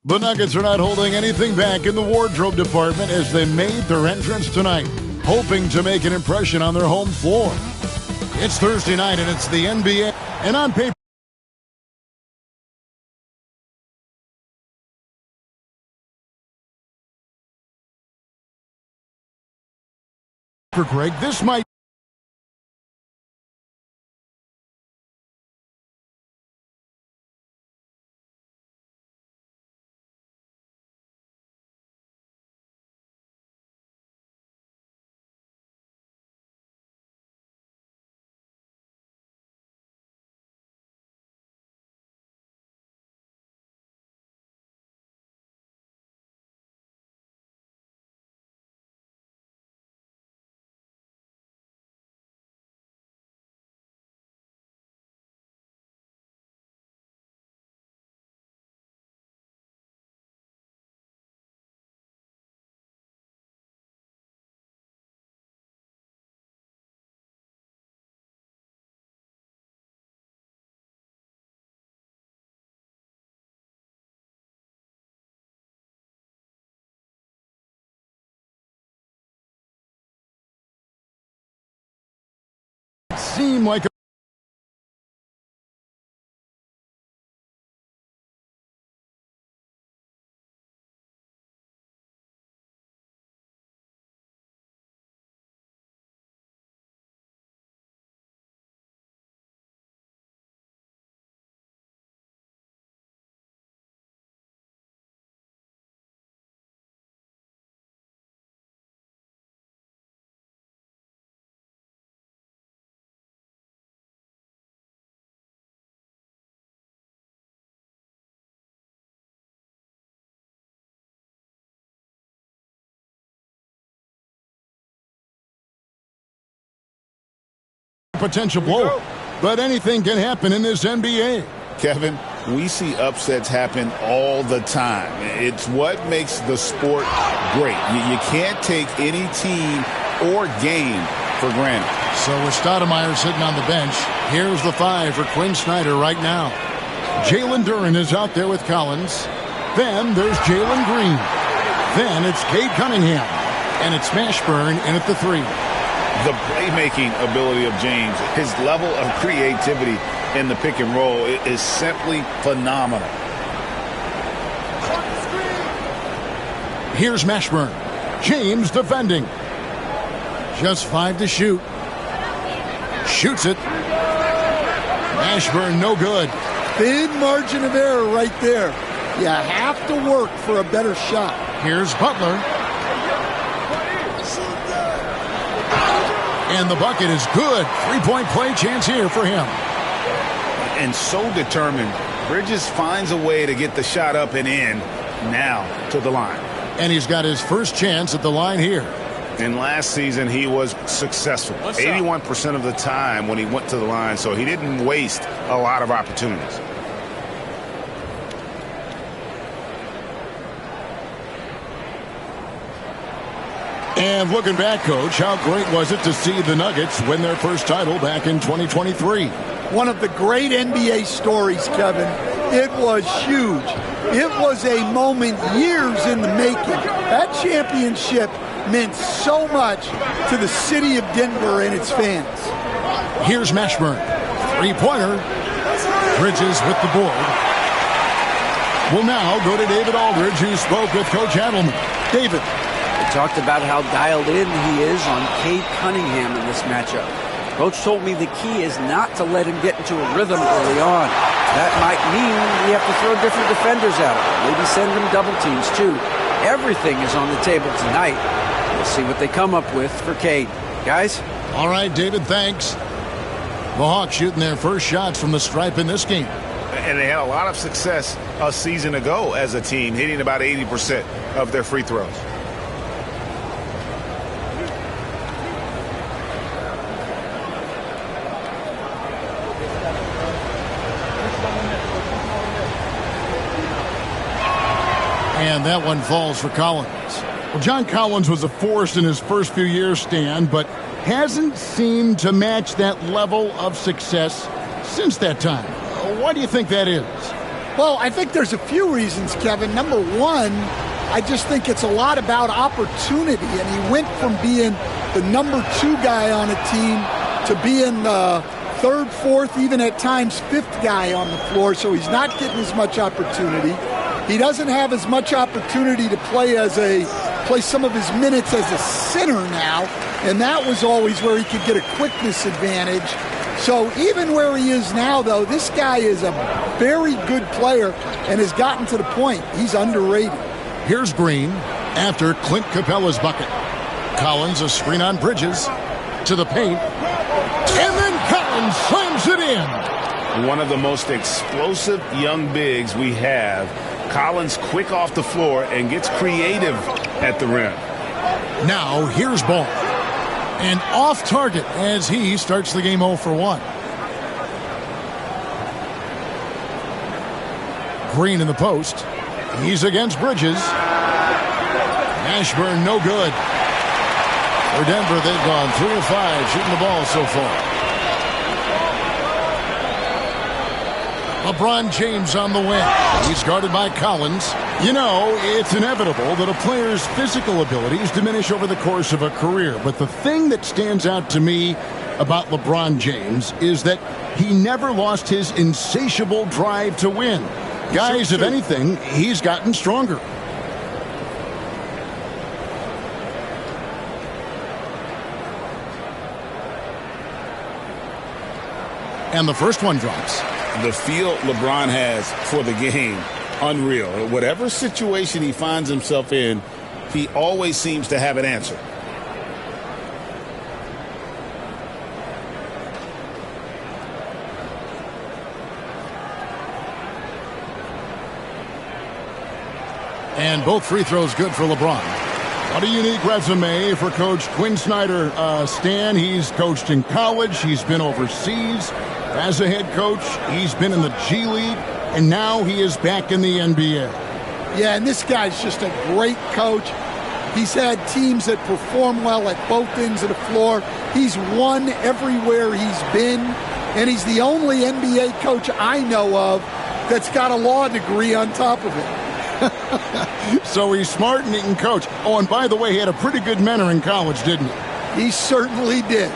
The Nuggets are not holding anything back in the wardrobe department as they made their entrance tonight, hoping to make an impression on their home floor. It's Thursday night and it's the NBA, and on paper, for Greg, this might seem like a potential blow, but anything can happen in this NBA. Kevin, we see upsets happen all the time. It's what makes the sport great. You can't take any team or game for granted. So with Stoudemire sitting on the bench, here's the 5 for Quinn Snyder right now. Jalen Duren is out there with Collins. Then there's Jalen Green. Then it's Cade Cunningham. And it's Mashburn in at the 3. The playmaking ability of James, his level of creativity in the pick and roll is simply phenomenal. Here's Mashburn. James defending. Just 5 to shoot. Shoots it. Mashburn no good. Big margin of error right there. You have to work for a better shot. Here's Butler. And the bucket is good. 3-point play chance here for him. And so determined, Bridges finds a way to get the shot up and in now to the line. And he's got his first chance at the line here. And last season he was successful 81% of the time when he went to the line, so he didn't waste a lot of opportunities. And looking back, Coach, how great was it to see the Nuggets win their first title back in 2023? One of the great NBA stories, Kevin. It was huge. It was a moment years in the making. That championship meant so much to the city of Denver and its fans. Here's Mashburn. 3-pointer. Bridges with the board. We'll now go to David Aldridge, who spoke with Coach Adelman. David. We talked about how dialed in he is on Cade Cunningham in this matchup. Coach told me the key is not to let him get into a rhythm early on. That might mean we have to throw different defenders at him. Maybe send him double teams too. Everything is on the table tonight. We'll see what they come up with for Cade. Guys? All right, David, thanks. The Hawks shooting their first shots from the stripe in this game. And they had a lot of success a season ago as a team, hitting about 80% of their free throws. And that one falls for Collins. Well, John Collins was a force in his first few years, Stan, but hasn't seemed to match that level of success since that time. Why do you think that is? Well, I think there's a few reasons, Kevin. Number one, I just think it's a lot about opportunity. And he went from being the number 2 guy on a team to being the 3rd, 4th, even at times 5th guy on the floor. So he's not getting as much opportunity. He doesn't have as much opportunity to play some of his minutes as a center now. And that was always where he could get a quickness advantage. So even where he is now, though, this guy is a very good player and has gotten to the point he's underrated. Here's Green after Clint Capella's bucket. Collins, a screen on Bridges to the paint. And then Collins slams it in. One of the most explosive young bigs we have. Collins quick off the floor and gets creative at the rim. Now here's Ball. And off target as he starts the game 0 for 1. Green in the post. He's against Bridges. Mashburn no good. For Denver, they've gone 3 of 5 shooting the ball so far. LeBron James on the wing. He's guarded by Collins. You know, it's inevitable that a player's physical abilities diminish over the course of a career. But the thing that stands out to me about LeBron James is that he never lost his insatiable drive to win. Guys, if anything, he's gotten stronger. And the first one drops. The feel LeBron has for the game, unreal. Whatever situation he finds himself in, he always seems to have an answer. And both free throws good for LeBron. What a unique resume for Coach Quinn Snyder. Stan, he's coached in college. He's been overseas as a head coach. He's been in the G League, and now he is back in the NBA. Yeah, and this guy's just a great coach. He's had teams that perform well at both ends of the floor. He's won everywhere he's been, and he's the only NBA coach I know of that's got a law degree on top of it. So he's smart and he can coach. Oh, and by the way, he had a pretty good mentor in college, didn't he? He certainly did.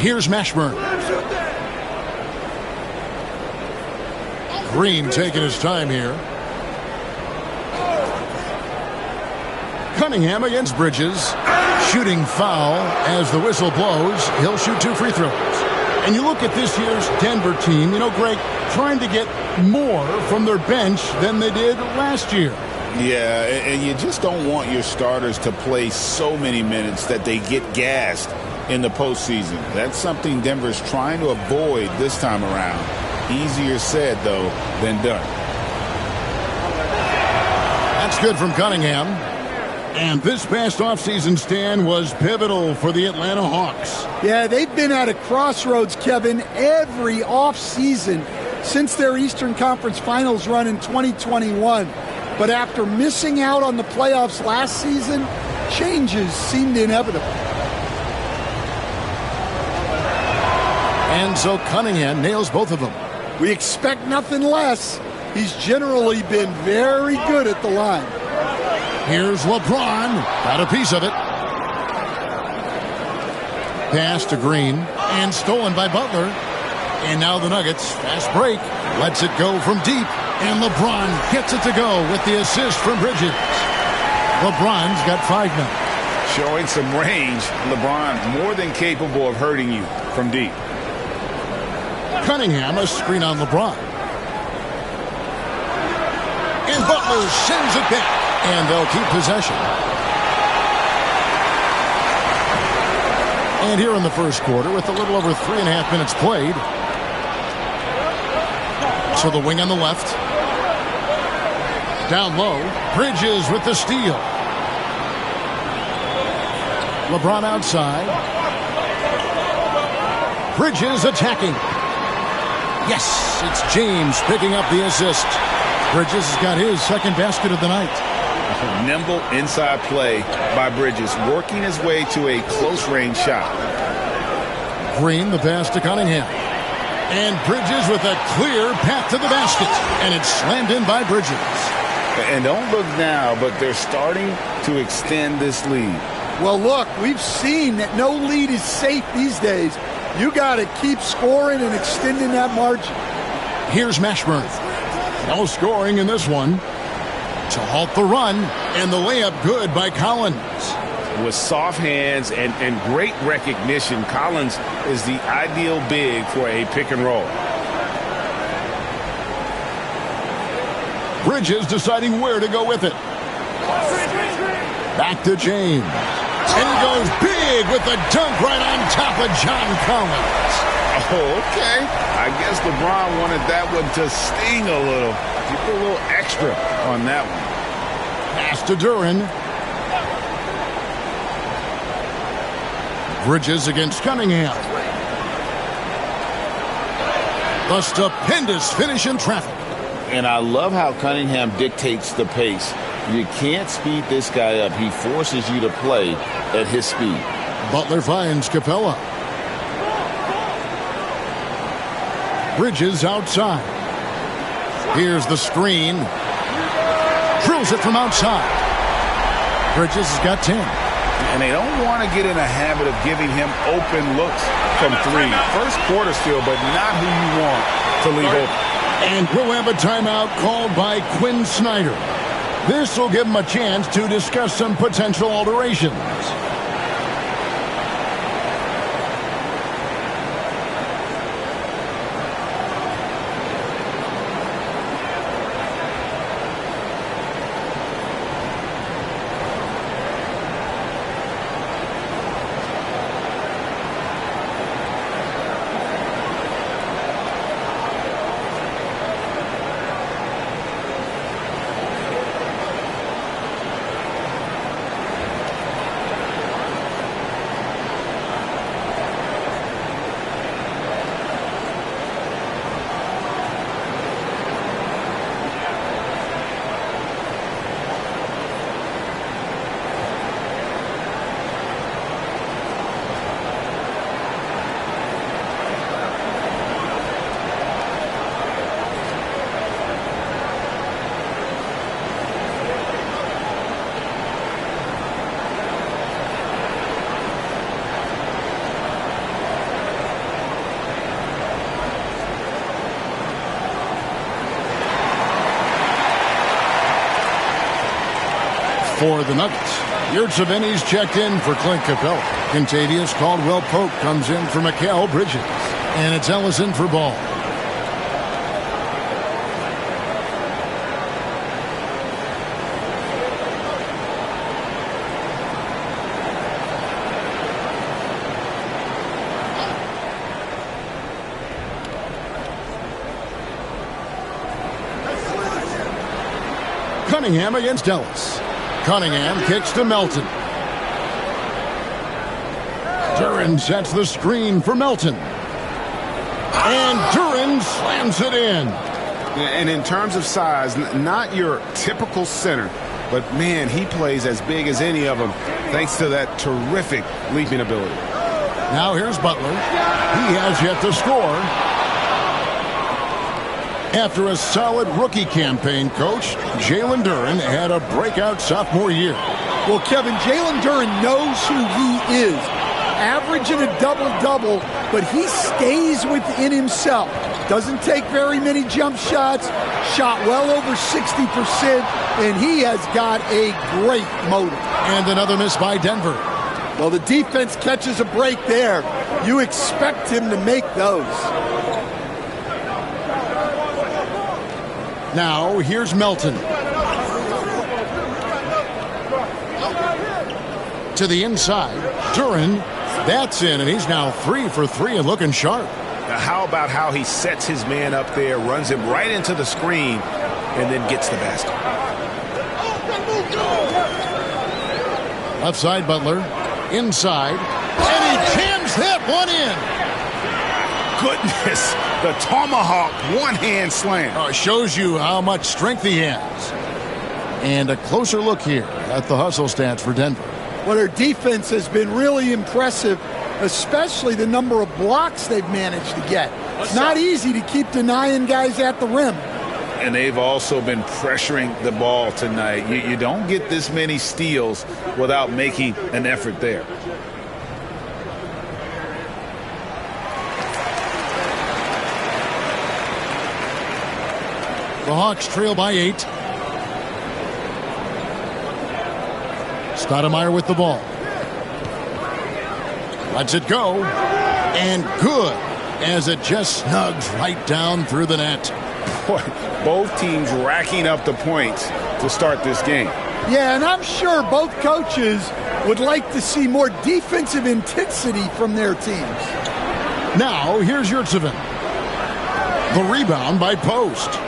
Here's Mashburn. Green taking his time here. Cunningham against Bridges. Shooting foul as the whistle blows. He'll shoot 2 free throws. And you look at this year's Denver team, you know, Greg, trying to get more from their bench than they did last year. Yeah, and you just don't want your starters to play so many minutes that they get gassed in the postseason. That's something Denver's trying to avoid this time around. Easier said, though, than done. That's good from Cunningham. And this past offseason, Stan, was pivotal for the Atlanta Hawks. Yeah, they've been at a crossroads, Kevin, every offseason since their Eastern Conference Finals run in 2021. But after missing out on the playoffs last season, changes seemed inevitable. And so Cunningham nails both of them. We expect nothing less. He's generally been very good at the line. Here's LeBron. Got a piece of it. Pass to Green. And stolen by Butler. And now the Nuggets. Fast break. Lets it go from deep. And LeBron gets it to go with the assist from Bridges. LeBron's got 5 now. Showing some range. LeBron more than capable of hurting you from deep. Cunningham, a screen on LeBron. And Butler sends it back. And they'll keep possession. And here in the first quarter, with a little over 3.5 minutes played. So the wing on the left. Down low. Bridges with the steal. LeBron outside. Bridges attacking. Yes, it's James picking up the assist. Bridges has got his second basket of the night. Nimble inside play by Bridges, working his way to a close-range shot. Green, the pass to Cunningham. And Bridges with a clear path to the basket. And it's slammed in by Bridges. And don't look now, but they're starting to extend this lead. Well, look, we've seen that no lead is safe these days. You got to keep scoring and extending that margin. Here's Mashburn. No scoring in this one. To halt the run, and the layup good by Collins. With soft hands and great recognition, Collins is the ideal big for a pick and roll. Bridges deciding where to go with it. Back to James. And he goes big with the dunk right on top of John Collins. Oh, okay. I guess LeBron wanted that one to sting a little. You put a little extra on that one. Pass to Duren. Bridges against Cunningham. A stupendous finish in traffic. And I love how Cunningham dictates the pace. You can't speed this guy up. He forces you to play at his speed. Butler finds Capella. Bridges outside. Here's the screen. Drills it from outside. Bridges has got 10. And they don't want to get in a habit of giving him open looks from three. First quarter still, but not who you want to leave open. And we'll have a timeout called by Quinn Snyder. This will give him a chance to discuss some potential alterations. For the Nuggets, Yurtseven's checked in for Clint Capella. Contavious Caldwell-Pope comes in for Mikal Bridges. And it's Ellison for Ball. Cunningham against Ellis. Cunningham kicks to Melton. Duren sets the screen for Melton. And Duren slams it in. And in terms of size, not your typical center, but man, he plays as big as any of them thanks to that terrific leaping ability. Now here's Butler. He has yet to score. After a solid rookie campaign, Coach, Jalen Duren had a breakout sophomore year. Well, Kevin, Jalen Duren knows who he is. Averaging a double-double, but he stays within himself. Doesn't take very many jump shots, shot well over 60%, and he has got a great motor. And another miss by Denver. Well, the defense catches a break there. You expect him to make those. Now, here's Melton. To the inside. Duren, that's in, and he's now 3 for 3 and looking sharp. Now, how about how he sets his man up there, runs him right into the screen, and then gets the basket. Left side, Butler. Inside. And he jams that one in. Goodness, the tomahawk one-hand slam. Oh, it shows you how much strength he has. And a closer look here at the hustle stats for Denver. Well, their defense has been really impressive, especially the number of blocks they've managed to get. It's not easy to keep denying guys at the rim. And they've also been pressuring the ball tonight. You don't get this many steals without making an effort there. The Hawks trail by 8. Stoudemire with the ball. Lets it go. And good, as it just snugs right down through the net. Boy, both teams racking up the points to start this game. Yeah, and I'm sure both coaches would like to see more defensive intensity from their teams. Now, here's Yurtseven. The rebound by Post.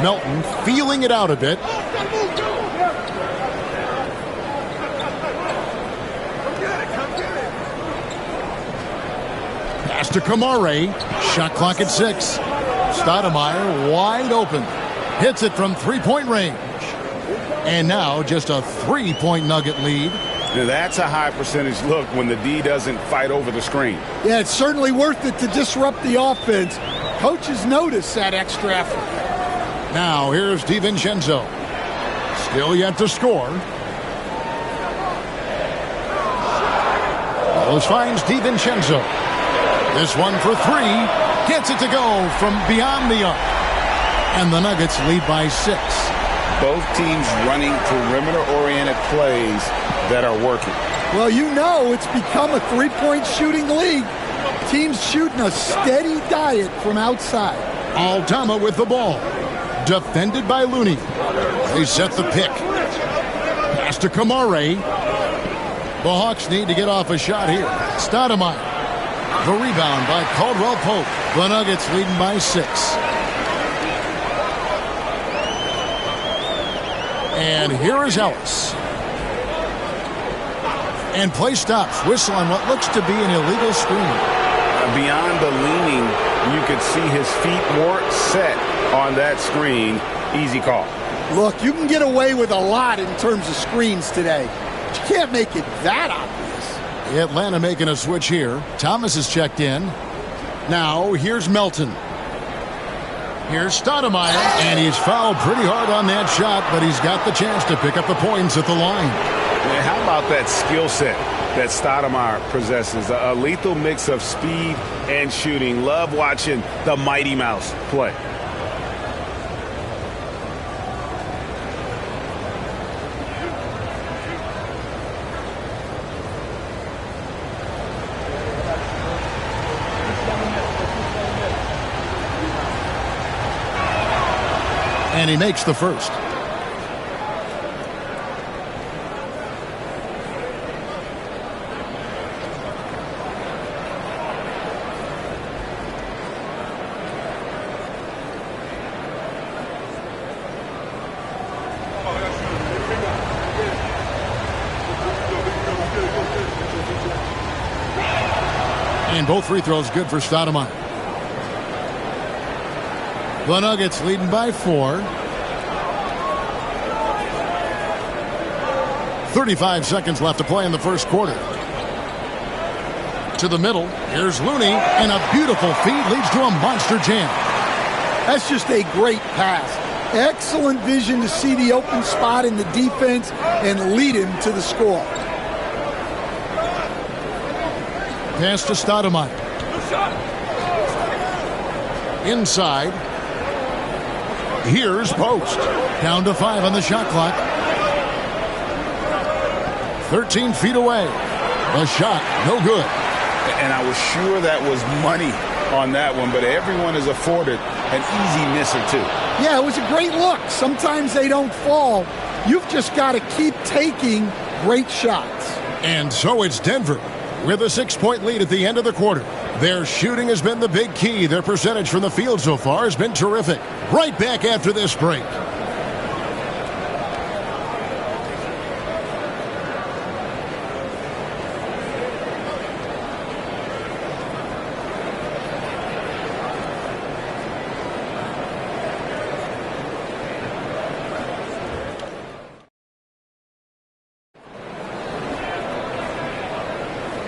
Melton feeling it out a bit. Pass to Kamare. Shot clock at 6. Stoudemire wide open. Hits it from three-point range. And now just a three-point Nugget lead. Now, that's a high percentage look when the D doesn't fight over the screen. Yeah, it's certainly worth it to disrupt the offense. Coaches notice that extra effort. Now here's DiVincenzo. Still yet to score. Willis finds DiVincenzo. This one for 3. Gets it to go from beyond the arc. And the Nuggets lead by 6. Both teams running perimeter-oriented plays that are working. Well, you know it's become a three-point shooting league. Teams shooting a steady diet from outside. Aldama with the ball. Defended by Looney. They set the pick. Pass to Kamare. The Hawks need to get off a shot here. Stoudemire. The rebound by Caldwell Pope. The Nuggets leading by 6. And here is Ellis. And play stops. Whistle on what looks to be an illegal screen. Beyond the leaning, you could see his feet weren't set on that screen. Easy call. Look, you can get away with a lot in terms of screens today. But you can't make it that obvious. Atlanta making a switch here. Thomas is checked in. Now, here's Melton. Here's Stoudemire, and he's fouled pretty hard on that shot, but he's got the chance to pick up the points at the line. Man, how about that skill set that Stoudemire possesses? A lethal mix of speed and shooting. Love watching the Mighty Mouse play. And he makes the first. And both free throws good for Stoudemire. The Nuggets leading by 4. 35 seconds left to play in the first quarter. To the middle. Here's Looney, and a beautiful feed leads to a monster jam. That's just a great pass. Excellent vision to see the open spot in the defense and lead him to the score. Pass to Stoudemire. Inside. Here's Post. Down to 5 on the shot clock. 13 feet away. The shot, no good. And I was sure that was money on that one, but everyone is afforded an easy miss or two. Yeah, it was a great look. Sometimes they don't fall. You've just got to keep taking great shots. And so it's Denver with a 6-point lead at the end of the quarter. Their shooting has been the big key. Their percentage from the field so far has been terrific. Right back after this break.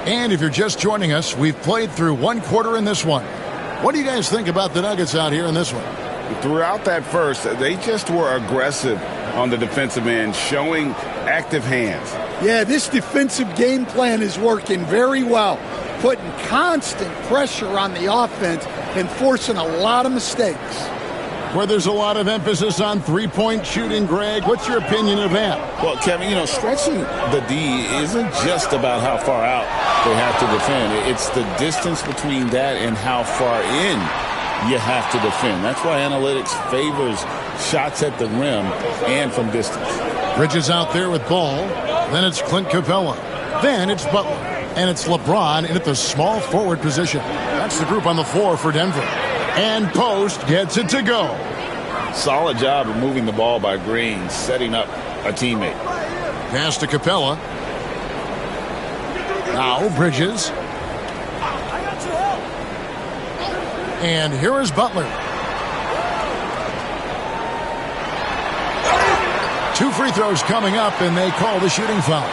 And if you're just joining us, we've played through one quarter in this one. What do you guys think about the Nuggets out here in this one? Throughout that first, they just were aggressive on the defensive end, showing active hands. Yeah, this defensive game plan is working very well, putting constant pressure on the offense and forcing a lot of mistakes. Where there's a lot of emphasis on three-point shooting, Greg. What's your opinion of that? Well, Kevin, stretching the D isn't just about how far out they have to defend. It's the distance between that and how far in you have to defend. That's why analytics favors shots at the rim and from distance. Bridges out there with ball. Then it's Clint Capella. Then it's Butler. And it's LeBron in at the small forward position. That's the group on the floor for Denver. And Post gets it to go. Solid job of moving the ball by Green, setting up a teammate. Pass to Capella. Now Bridges. And here is Butler. 2 free throws coming up, and they call the shooting foul.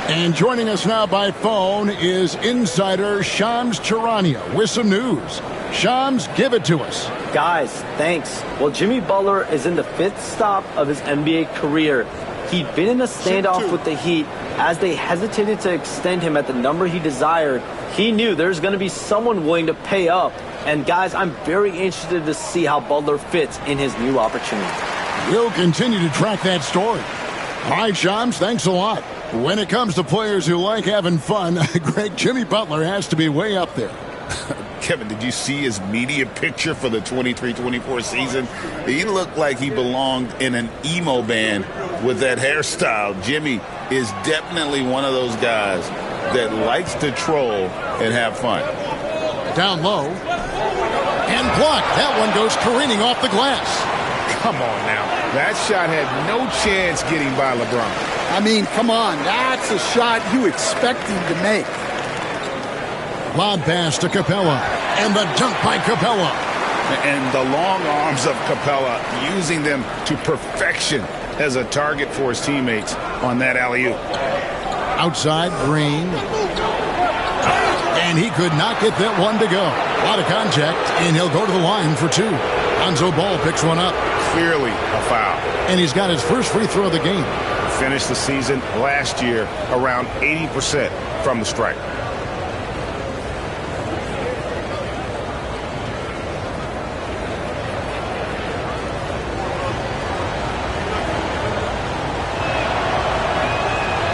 And joining us now by phone is insider Shams Charania with some news. Shams, give it to us. Guys, thanks. Well, Jimmy Butler is in the 5th stop of his NBA career. He'd been in a standoff with the Heat. As they hesitated to extend him at the number he desired, he knew there's going to be someone willing to pay up. And guys, I'm very interested to see how Butler fits in his new opportunity. We'll continue to track that story. All right, Shams, thanks a lot. When it comes to players who like having fun, Greg, Jimmy Butler has to be way up there. Kevin, did you see his media picture for the 23-24 season? He looked like he belonged in an emo band with that hairstyle. Jimmy is definitely one of those guys that likes to troll and have fun. Down low. And blocked. That one goes careening off the glass. Come on now. That shot had no chance getting by LeBron. I mean, come on. That's a shot you expect him to make. Lob pass to Capella. And the dunk by Capella. And the long arms of Capella, using them to perfection as a target for his teammates on that alley-oop. Outside, Green. And he could not get that one to go. A lot of contact, and he'll go to the line for 2. Lonzo Ball picks one up. Clearly a foul. And he's got his first free throw of the game. Finished the season last year around 80% from the stripe.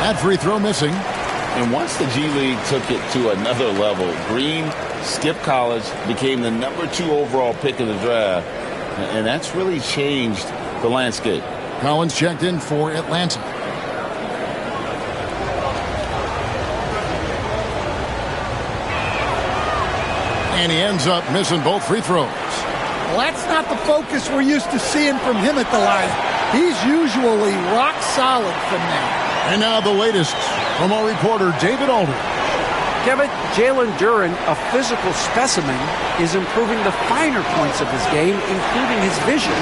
That free throw missing. And once the G League took it to another level, Green skipped college, became the number 2 overall pick in the draft, and that's really changed the landscape. Collins checked in for Atlanta. And he ends up missing both free throws. Well, that's not the focus we're used to seeing from him at the line. He's usually rock solid from there. And now the latest from our reporter, David Aldridge. Kevin, Jalen Duren, a physical specimen, is improving the finer points of his game, including his vision.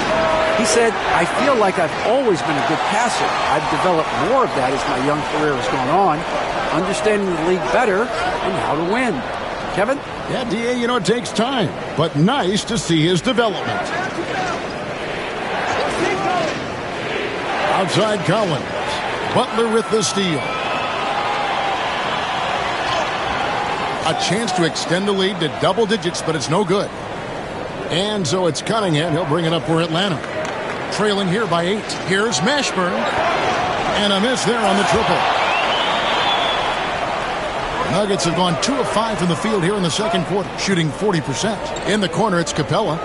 He said, I feel like I've always been a good passer. I've developed more of that as my young career has gone on, understanding the league better and how to win. Kevin? Yeah, D.A., it takes time, but nice to see his development. Outside Collins. Butler with the steal. A chance to extend the lead to double digits, but it's no good. And so it's Cunningham. He'll bring it up for Atlanta. Trailing here by 8. Here's Mashburn. And a miss there on the triple. Nuggets have gone 2 of 5 from the field here in the second quarter, shooting 40%. In the corner, it's Capella.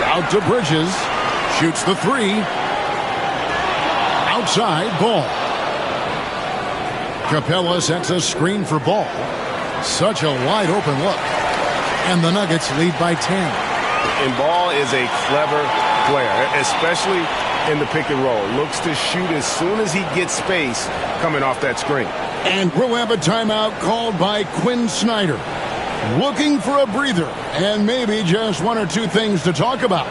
Out to Bridges. Shoots the 3. Outside, Ball. Capella sets a screen for Ball. Such a wide open look. And the Nuggets lead by 10. And Ball is a clever player, especially in the pick and roll. Looks to shoot as soon as he gets space coming off that screen. And we'll have a timeout called by Quinn Snyder. Looking for a breather and maybe just 1 or 2 things to talk about.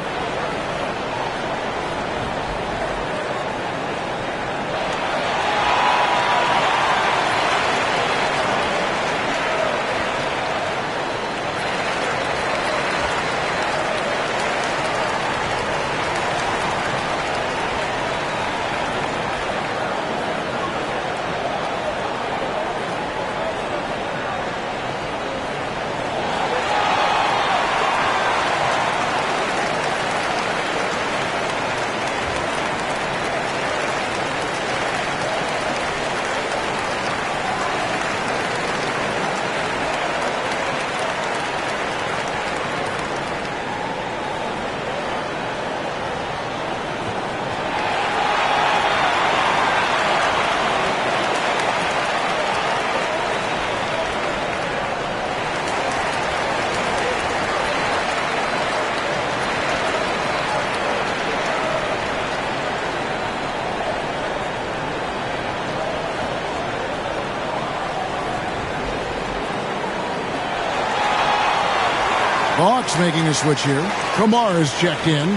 Hawks making a switch here. Kamara is checked in.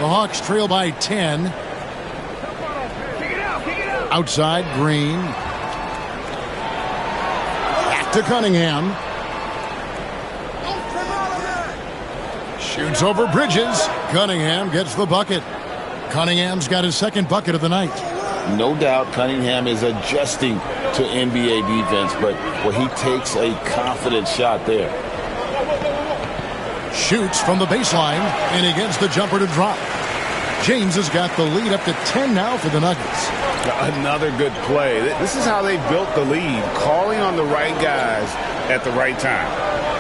The Hawks trail by 10. Outside, Green. Back to Cunningham. Shoots over Bridges. Cunningham gets the bucket. Cunningham's got his second bucket of the night. No doubt Cunningham is adjusting to NBA defense, but he takes a confident shot there. Shoots from the baseline, and he gets the jumper to drop. James has got the lead up to 10 now for the Nuggets. Another good play. This is how they built the lead, calling on the right guys at the right time.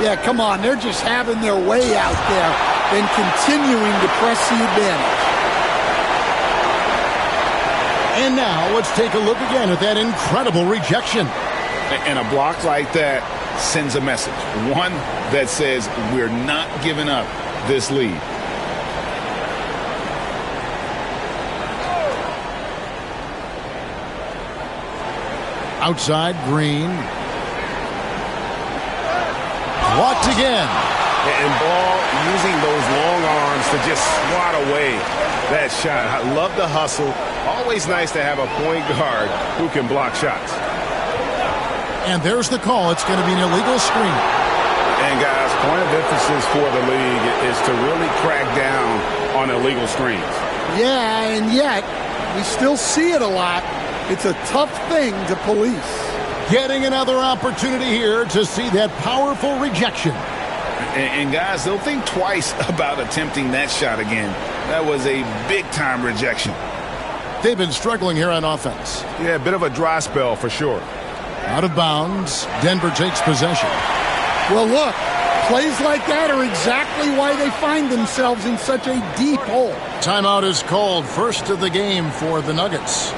Yeah, come on. They're just having their way out there and continuing to press the advantage. And now let's take a look again at that incredible rejection. And a block like that sends a message. One that says we're not giving up this lead. Outside, Green. Blocked again. And Ball using those long arms to just swat away that shot. I love the hustle. Always nice to have a point guard who can block shots. And there's the call. It's going to be an illegal screen. And guys, point of emphasis for the league is to really crack down on illegal screens. Yeah, and yet we still see it a lot. It's a tough thing to police. Getting another opportunity here to see that powerful rejection. And guys, they'll think twice about attempting that shot again. That was a big-time rejection. They've been struggling here on offense. Yeah, a bit of a dry spell for sure. Out of bounds. Denver takes possession. Well, look, plays like that are exactly why they find themselves in such a deep hole. Timeout is called. First of the game for the Nuggets.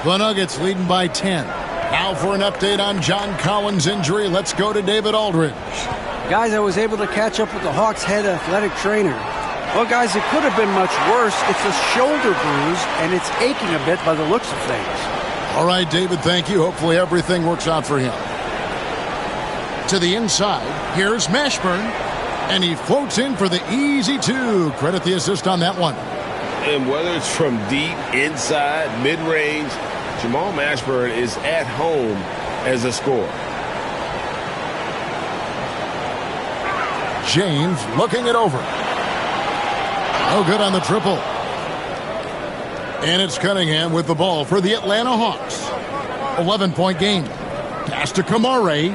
The Nuggets leading by 10. Now for an update on John Collins' injury, let's go to David Aldridge. Guys, I was able to catch up with the Hawks head athletic trainer. Well, guys, it could have been much worse. It's a shoulder bruise, and it's aching a bit by the looks of things. All right, David, thank you. Hopefully everything works out for him. To the inside, here's Mashburn, and he floats in for the easy two. Credit the assist on that one. And whether it's from deep, inside, mid-range, Jamal Mashburn is at home as a scorer. James looking it over. No good on the triple. And it's Cunningham with the ball for the Atlanta Hawks. 11-point game. Pass to Kamare.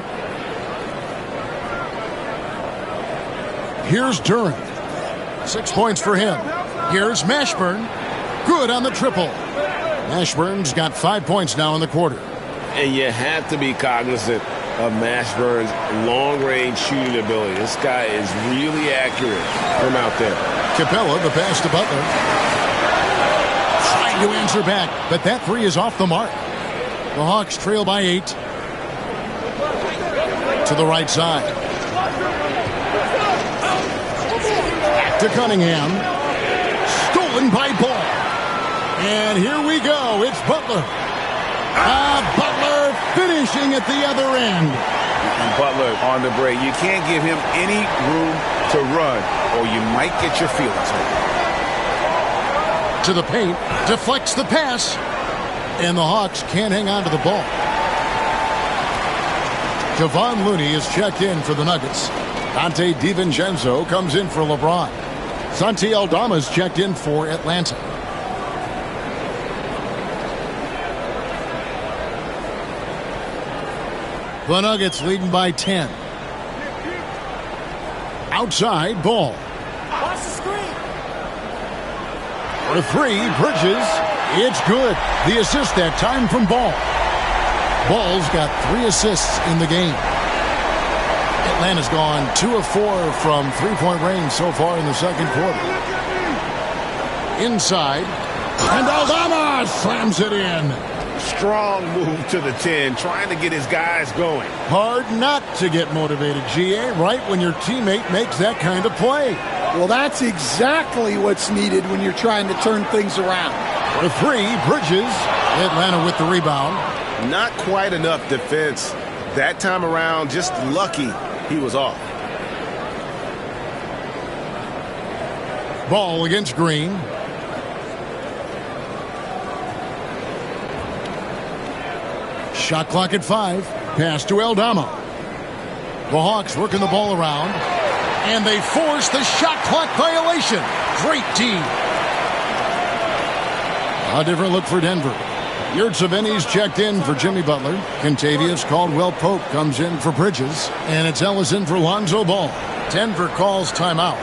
Here's Duren. 6 points for him. Here's Mashburn. Good on the triple. Mashburn's got 5 points now in the quarter. And you have to be cognizant of Mashburn's long-range shooting ability. This guy is really accurate from out there. Capella, the pass to Butler. Trying to answer back, but that three is off the mark. The Hawks trail by 8. To the right side. Back to Cunningham. Stolen by Ball. And here we go. It's Butler. Butler finishing at the other end. And Butler on the break. You can't give him any room to run, or you might get your feelings hurt. To the paint. Deflects the pass. And the Hawks can't hang on to the ball. Kevon Looney is checked in for the Nuggets. Dante DiVincenzo comes in for LeBron. Santi Aldama is checked in for Atlanta. The Nuggets leading by 10. Outside, Ball. Watch the screen. For three, Bridges. It's good. The assist that time from Ball. Ball's got 3 assists in the game. Atlanta's gone 2 of 4 from three-point range so far in the second quarter. Inside. And Aldama slams it in. Strong move to the 10, trying to get his guys going. Hard not to get motivated, GA, right when your teammate makes that kind of play. Well, that's exactly what's needed when you're trying to turn things around. For three, Bridges. Atlanta with the rebound. Not quite enough defense. That time around, just lucky he was off. Ball against Green. Shot clock at 5. Pass to Aldama. The Hawks working the ball around. And they force the shot clock violation. Great D. A different look for Denver. Yurtseven's checked in for Jimmy Butler. Kentavious Caldwell-Pope comes in for Bridges. And it's Ellison for Lonzo Ball. Denver calls timeout.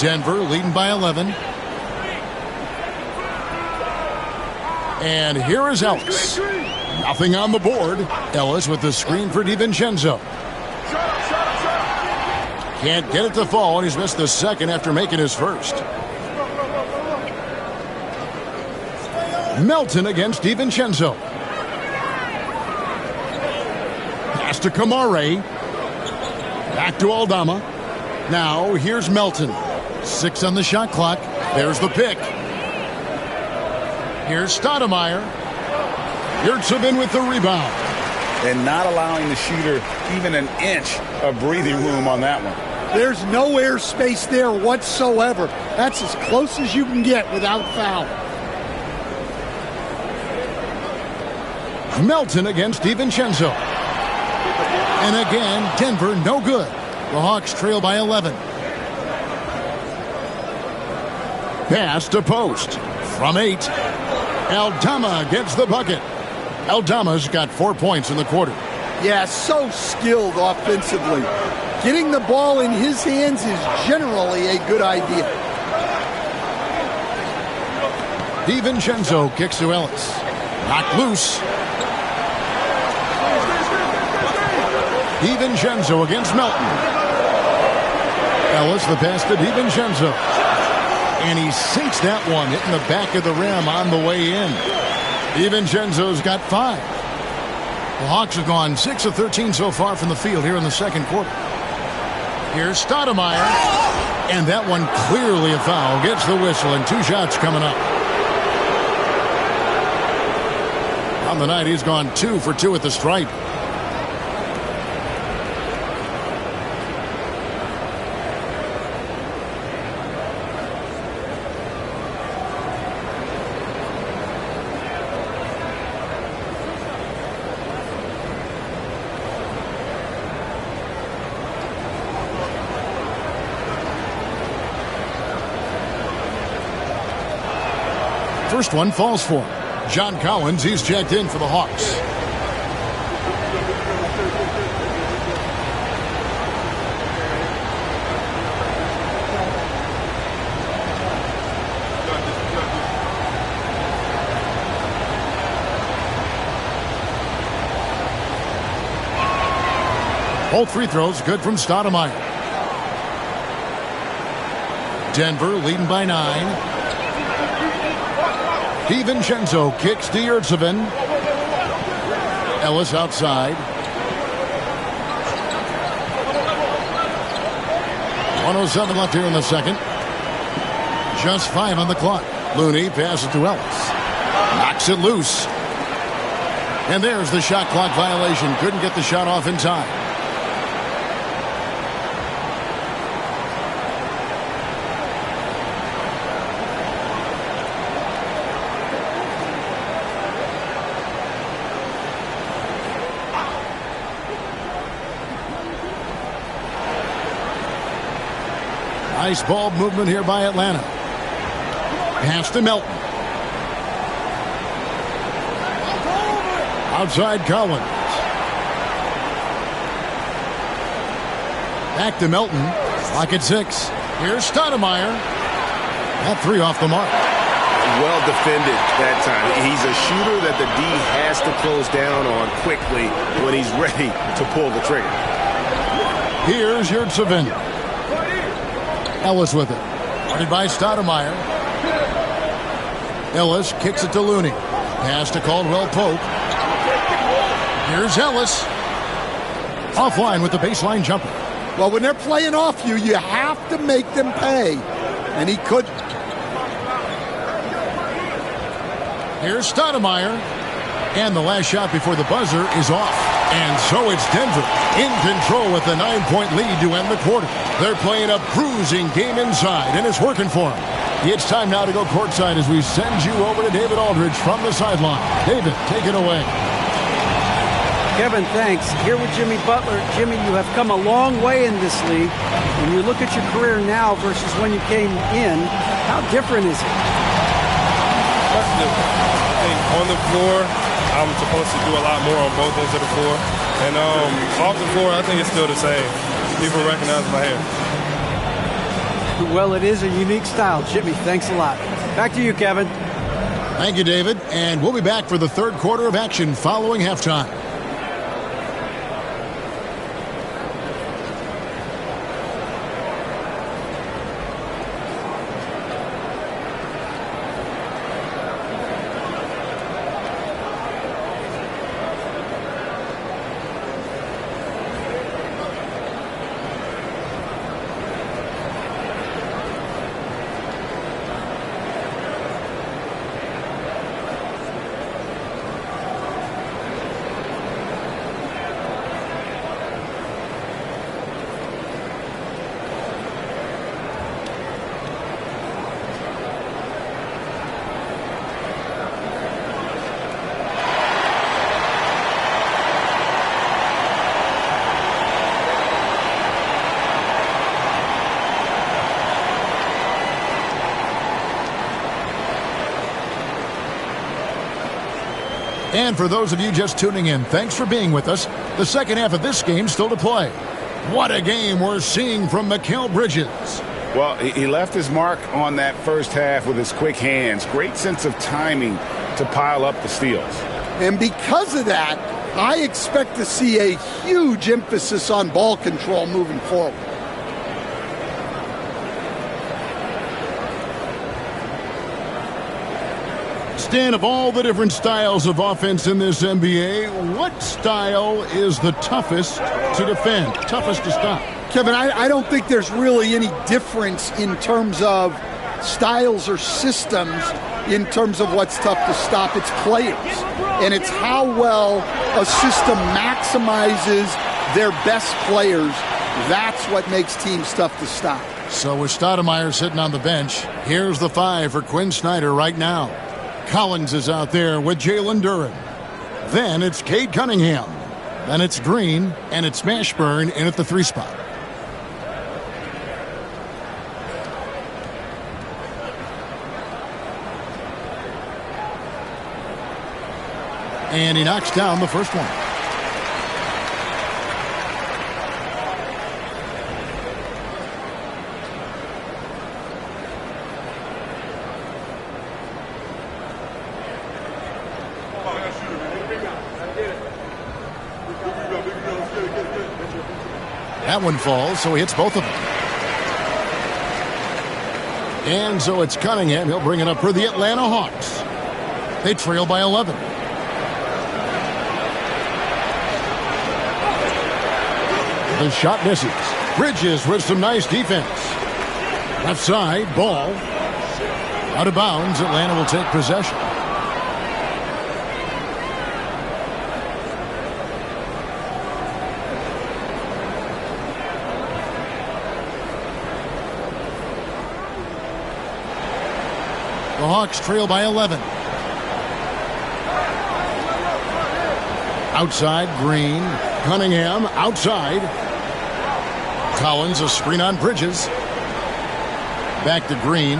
Denver leading by 11. And here is Ellis. Nothing on the board. Ellis with the screen for DiVincenzo. Can't get it to fall, and he's missed the second after making his first. Melton against DiVincenzo. Pass to Kamare. Back to Aldama. Now here's Melton. 6 on the shot clock. There's the pick. Here's Stoudemire. Yurtseven with the rebound. And not allowing the shooter even an inch of breathing room on that one. There's no air space there whatsoever. That's as close as you can get without foul. Melton against DiVincenzo. And again, Denver no good. The Hawks trail by 11. Pass to Post. From 8. Aldama gets the bucket. Aldama's got 4 points in the quarter. Yeah, so skilled offensively. Getting the ball in his hands is generally a good idea. DiVincenzo kicks to Ellis. Knocked loose. DiVincenzo against Melton. Ellis the pass to DiVincenzo. And he sinks that one, hitting the back of the rim on the way in. DiVincenzo's got 5. The Hawks have gone 6 of 13 so far from the field here in the second quarter. Here's Stoudemire. And that one clearly a foul. Gets the whistle, and 2 shots coming up. On the night, he's gone 2 for 2 at the stripe. First one falls for him. John Collins, he's checked in for the Hawks. Both free throws good from Stoudemire. Denver leading by 9. DiVincenzo kicks to Yurtseven. Ellis outside. 1:07 left here in the second. Just 5 on the clock. Looney passes to Ellis. Knocks it loose. And there's the shot clock violation. Couldn't get the shot off in time. Nice ball movement here by Atlanta. Pass to Melton. Outside Collins. Back to Melton. Clock at 6. Here's Stoudemire. That 3 off the mark. Well defended that time. He's a shooter that the D has to close down on quickly when he's ready to pull the trigger. Here's Yurtseven. Ellis with it. Guarded by Stoudemire. Ellis kicks it to Looney. Pass to Caldwell Pope. Here's Ellis. Offline with the baseline jumper. Well, when they're playing off you, you have to make them pay. And he couldn't. Here's Stoudemire. And the last shot before the buzzer is off. And so it's Denver in control with a 9-point lead to end the quarter. They're playing a bruising game inside, and it's working for them. It's time now to go courtside as we send you over to David Aldridge from the sideline. David, take it away. Kevin, thanks. Here with Jimmy Butler. Jimmy, you have come a long way in this league. When you look at your career now versus when you came in, how different is it? Much different. I think on the floor, I'm supposed to do a lot more on both ends of the floor. And off the floor, I think it's still the same. People recognize my hair. Well, it is a unique style. Jimmy, thanks a lot. Back to you, Kevin. Thank you, David. And we'll be back for the third quarter of action following halftime. And for those of you just tuning in, thanks for being with us. The second half of this game still to play. What a game we're seeing from Mikal Bridges. Well, he left his mark on that first half with his quick hands. Great sense of timing to pile up the steals. And because of that, I expect to see a huge emphasis on ball control moving forward. Stan, of all the different styles of offense in this NBA, what style is the toughest to defend, toughest to stop? Kevin, I don't think there's really any difference in terms of styles or systems in terms of what's tough to stop. It's players. And it's how well a system maximizes their best players. That's what makes teams tough to stop. So with Stoudemire sitting on the bench, here's the 5 for Quinn Snyder right now. Collins is out there with Jalen Duren. Then it's Cade Cunningham. Then it's Green, and it's Mashburn in at the 3 spot. And he knocks down the first one. That one falls, so he hits both of them. And so it's Cunningham. He'll bring it up for the Atlanta Hawks. They trail by 11. The shot misses. Bridges with some nice defense. Left side, ball. Out of bounds, Atlanta will take possession. The Hawks trail by 11. Outside, Green. Cunningham outside. Collins, a screen on Bridges. Back to Green.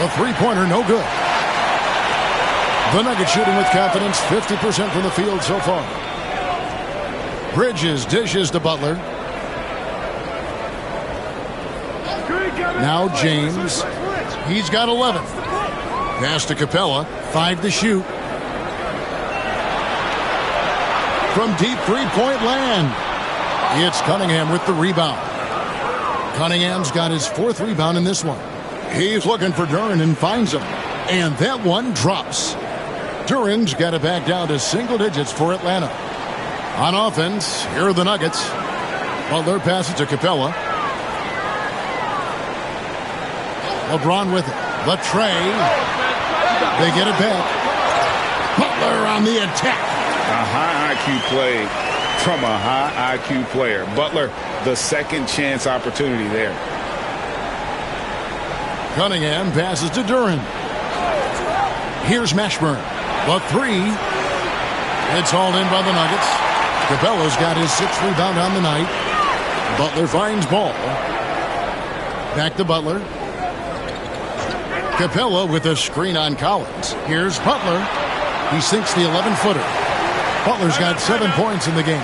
The three-pointer, no good. The Nuggets shooting with confidence, 50% from the field so far. Bridges dishes to Butler. Now James. He's got 11. Pass to Capella. 5 to shoot. From deep three-point land. It's Cunningham with the rebound. Cunningham's got his 4th rebound in this one. He's looking for Duren and finds him. And that one drops. Duren's got it back down to single digits for Atlanta. On offense, here are the Nuggets. Butler passes to Capella. LeBron with it. The tray. They get it back. Butler on the attack. A high IQ play from a high IQ player. Butler, the second chance opportunity there. Cunningham passes to Duren. Here's Mashburn. The 3. It's hauled in by the Nuggets. Capella's got his 6th rebound on the night. Butler finds ball. Back to Butler. Capella with a screen on Collins. Here's Butler. He sinks the 11-footer. Butler's got 7 points in the game.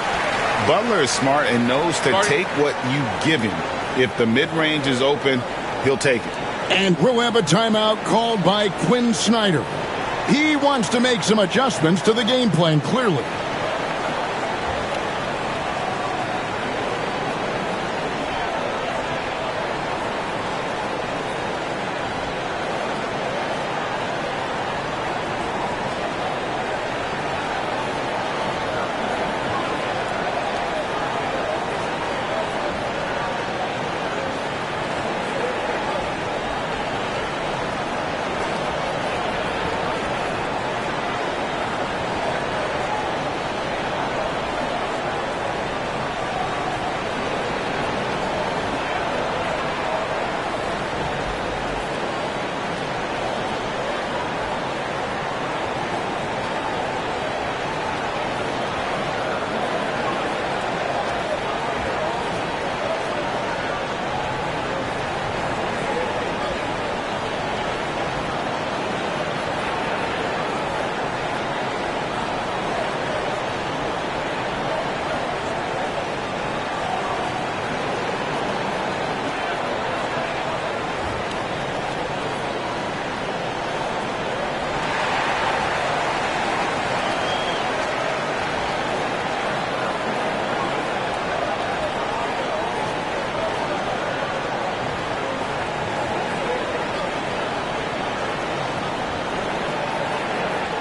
Butler is smart and knows to take what you give him. If the mid-range is open, he'll take it. And we'll have a timeout called by Quinn Snyder. He wants to make some adjustments to the game plan, clearly.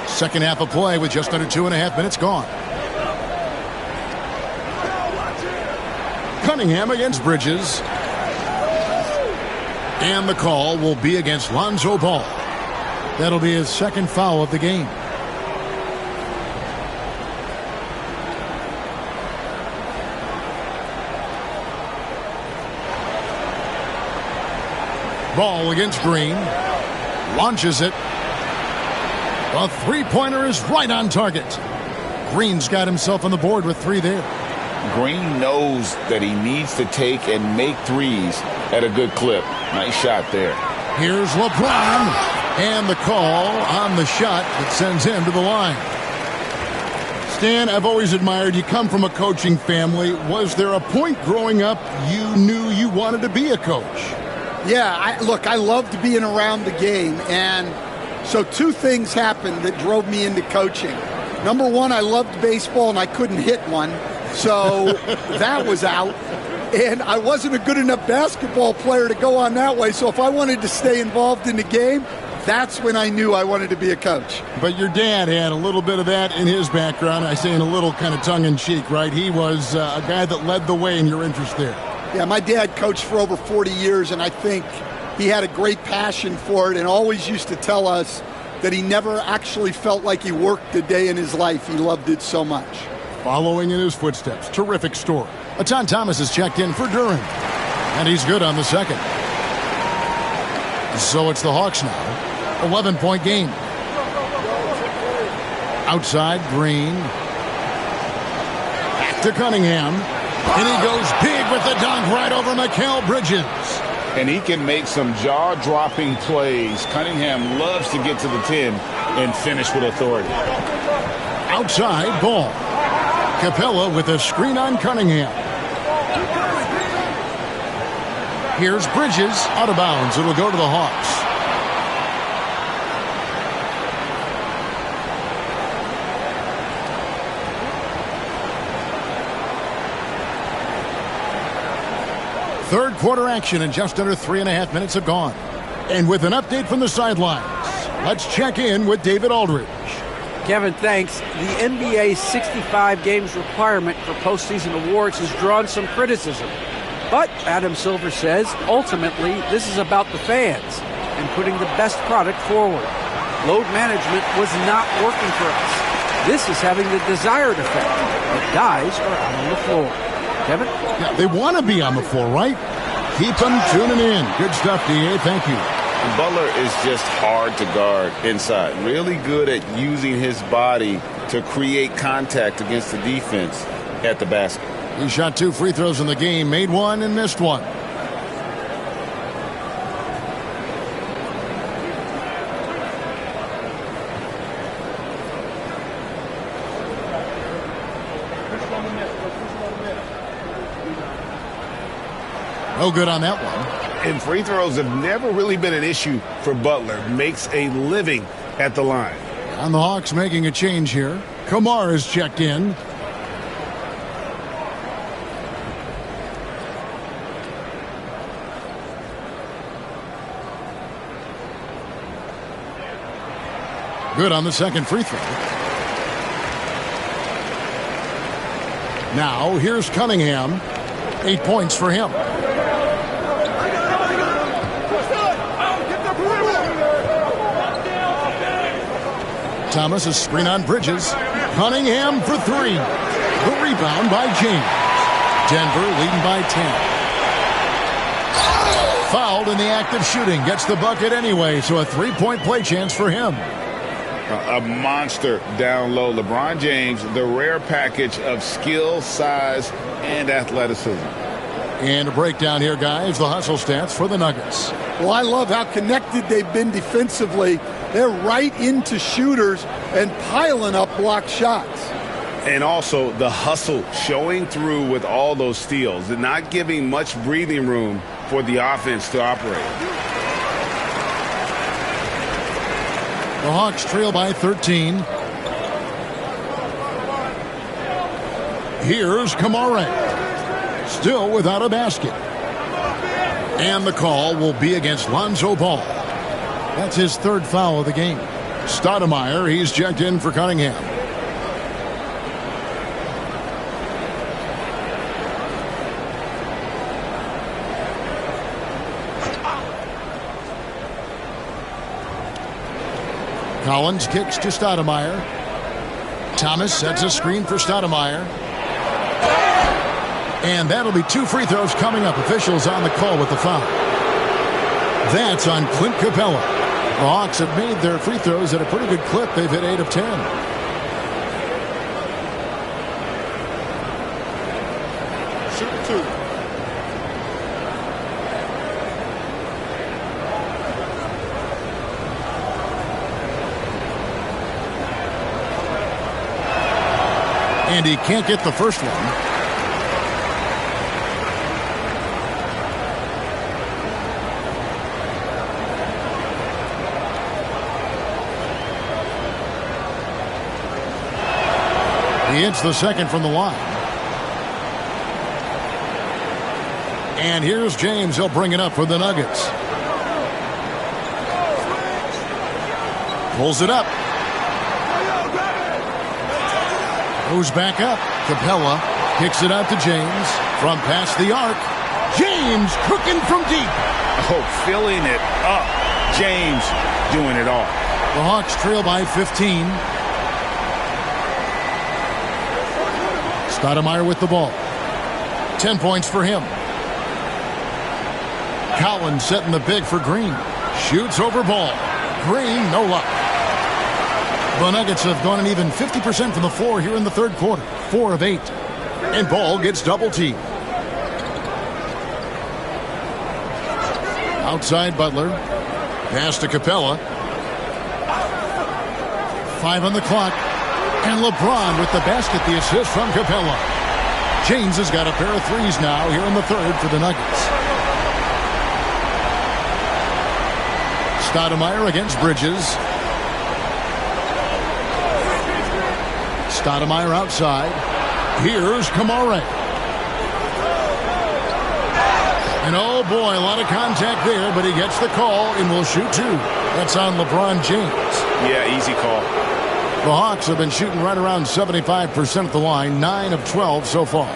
Second half of play with just under 2.5 minutes gone. Cunningham against Bridges. And the call will be against Lonzo Ball. That'll be his second foul of the game. Ball against Green. Launches it. The three-pointer is right on target. Green's got himself on the board with 3 there. Green knows that he needs to take and make threes at a good clip. Nice shot there. Here's LeBron. And the call on the shot that sends him to the line. Stan, I've always admired you. Come from a coaching family. Was there a point growing up you knew you wanted to be a coach? Yeah, I loved being around the game, and so 2 things happened that drove me into coaching. Number one, I loved baseball and I couldn't hit one, so that was out. And I wasn't a good enough basketball player to go on that way, so if I wanted to stay involved in the game, that's when I knew I wanted to be a coach. But your dad had a little bit of that in his background. I say in a little kind of tongue-in-cheek, right? He was a guy that led the way in your interest there. Yeah, my dad coached for over 40 years, and I think he had a great passion for it and always used to tell us that he never actually felt like he worked a day in his life. He loved it so much. Following in his footsteps. Terrific story. Atan Thomas has checked in for Duren. And he's good on the second. So it's the Hawks now. 11-point game. Outside, Green. Back to Cunningham. And he goes big with the dunk right over Mikal Bridges. And he can make some jaw-dropping plays. Cunningham loves to get to the 10 and finish with authority. Outside, Ball. Capella with a screen on Cunningham. Here's Bridges, out of bounds. It'll go to the Hawks. Third quarter action and just under 3.5 minutes have gone. And with an update from the sidelines, let's check in with David Aldridge. Kevin, thanks. The NBA 65 games requirement for postseason awards has drawn some criticism. But Adam Silver says, ultimately, this is about the fans and putting the best product forward. Load management was not working for us. This is having the desired effect. The guys are out on the floor. Kevin? Yeah, they want to be on the floor, right? Keep them tuning in. Good stuff, D.A. Thank you. Butler is just hard to guard inside. Really good at using his body to create contact against the defense at the basket. He shot 2 free throws in the game, made 1 and missed 1. No good on that one. And free throws have never really been an issue for Butler. Makes a living at the line. And the Hawks making a change here. Kamar is checked in. Good on the second free throw. Now here's Cunningham. 8 points for him. Thomas is screen on Bridges. Cunningham for three. The rebound by James. Denver leading by 10. Fouled in the act of shooting. Gets the bucket anyway, so a three-point play chance for him. A monster down low. LeBron James, the rare package of skill, size, and athleticism. And a breakdown here, guys. The hustle stats for the Nuggets. Well, I love how connected they've been defensively. They're right into shooters and piling up block shots. And also the hustle showing through with all those steals and not giving much breathing room for the offense to operate. The Hawks trail by 13. Here's Kamara. Still without a basket. And the call will be against Lonzo Ball. That's his third foul of the game. Stoudemire, he's checked in for Cunningham. Collins kicks to Stoudemire. Thomas sets a screen for Stoudemire. And that'll be 2 free throws coming up. Officials on the call with the foul. That's on Clint Capella. The Hawks have made their free throws at a pretty good clip. They've hit 8 of 10. Shoot 2. And he can't get the first one. He hits the second from the line. And here's James. He'll bring it up for the Nuggets. Pulls it up. Goes back up. Capella kicks it out to James. From past the arc. James cooking from deep. Oh, filling it up. James doing it all. The Hawks trail by 15. Stoudemire with the ball. 10 points for him. Collins setting the big for Green. Shoots over Ball. Green, no luck. The Nuggets have gone an even 50% from the floor here in the third quarter. 4 of 8. And Ball gets double teamed. Outside Butler. Pass to Capella. 5 on the clock. And LeBron with the basket, the assist from Capella. James has got a pair of threes now here in the third for the Nuggets. Stoudemire against Bridges. Stoudemire outside. Here's Kamara. And oh boy, a lot of contact there, but he gets the call and will shoot 2. That's on LeBron James. Yeah, easy call. The Hawks have been shooting right around 75% at the line, 9 of 12 so far.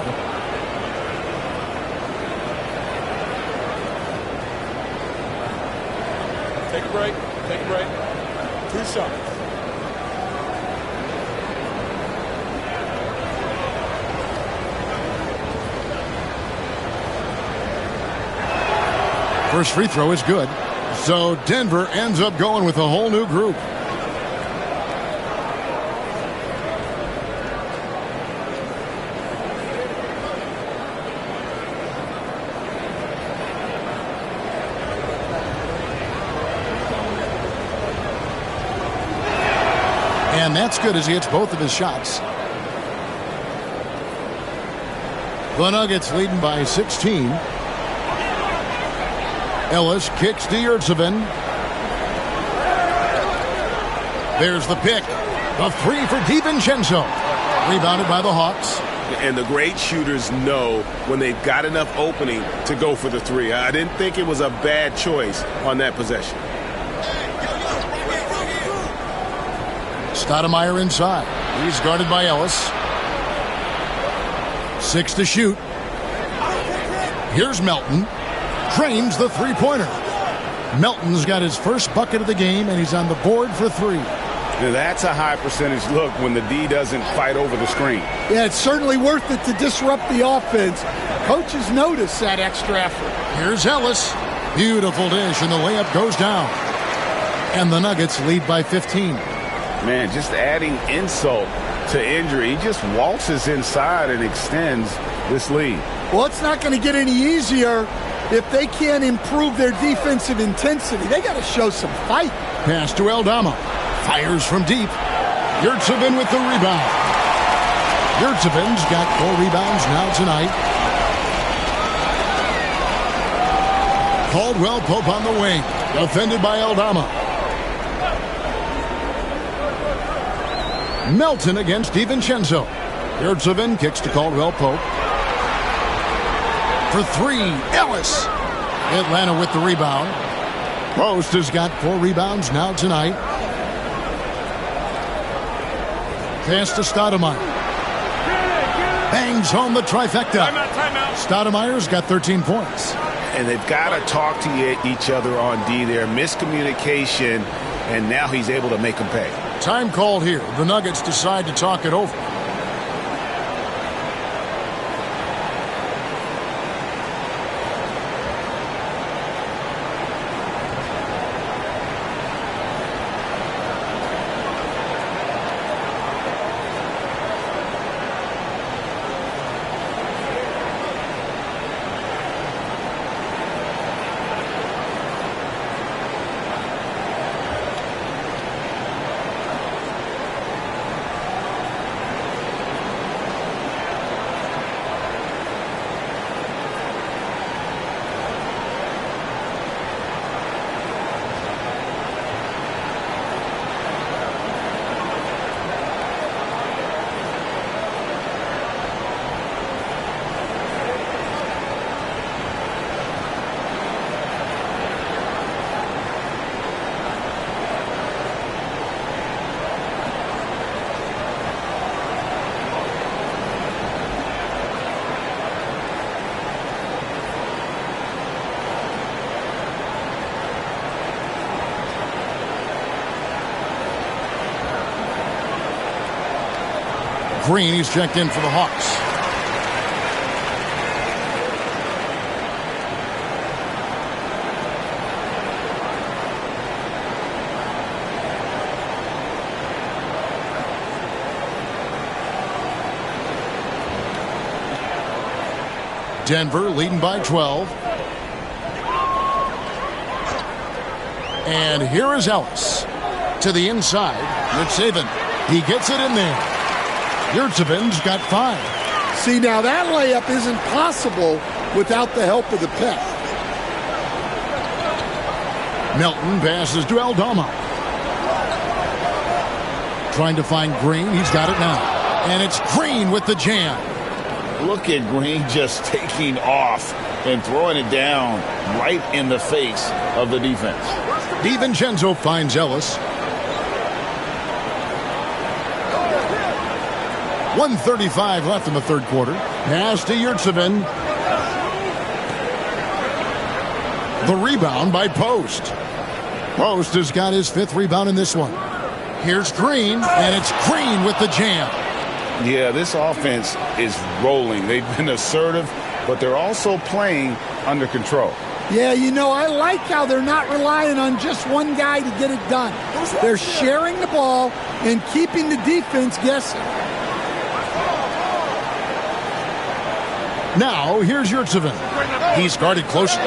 Take a break. Take a break. 2 shots. First free throw is good. So Denver ends up going with a whole new group. And that's good as he hits both of his shots. The Nuggets leading by 16. Ellis kicks to Yurtseven. There's the pick. A three for DiVincenzo. Rebounded by the Hawks. And the great shooters know when they've got enough opening to go for the three. I didn't think it was a bad choice on that possession. Stoudemire inside. He's guarded by Ellis. 6 to shoot. Here's Melton. Drains the three-pointer. Melton's got his first bucket of the game, and he's on the board for 3. Now that's a high percentage look when the D doesn't fight over the screen. Yeah, it's certainly worth it to disrupt the offense. Coaches notice that extra effort. Here's Ellis. Beautiful dish, and the layup goes down. And the Nuggets lead by 15. Man, just adding insult to injury. He just waltzes inside and extends this lead. Well, it's not going to get any easier if they can't improve their defensive intensity. They got to show some fight. Pass to Aldama. Fires from deep. Yurtseven with the rebound. Yurtseven's got 4 rebounds now tonight. Caldwell Pope on the wing. Defended by Aldama. Melton against DiVincenzo. Yurtseven kicks to Caldwell Pope. For 3, Ellis. Atlanta with the rebound. Post has got 4 rebounds now tonight. Pass to Stoudemire. Bangs home the trifecta. Stoudemire's got 13 points. And they've got to talk to each other on D there. Miscommunication, and now he's able to make them pay. Time called here. The Nuggets decide to talk it over. Green, he's checked in for the Hawks. Denver leading by 12. And here is Ellis to the inside. Yurtseven, he gets it in there. Yurtseven's got 5. See, now that layup isn't possible without the help of the pick. Melton passes to Aldama. Trying to find Green. He's got it now. And it's Green with the jam. Look at Green just taking off and throwing it down right in the face of the defense. DiVincenzo finds Ellis. 1:35 left in the third quarter. Pass to Yurtseven. The rebound by Post. Post has got his 5th rebound in this one. Here's Green, and it's Green with the jam. Yeah, this offense is rolling. They've been assertive, but they're also playing under control. Yeah, you know, I like how they're not relying on just one guy to get it done. They're sharing the ball and keeping the defense guessing. Now, here's Yurtseven. He's guarded closely.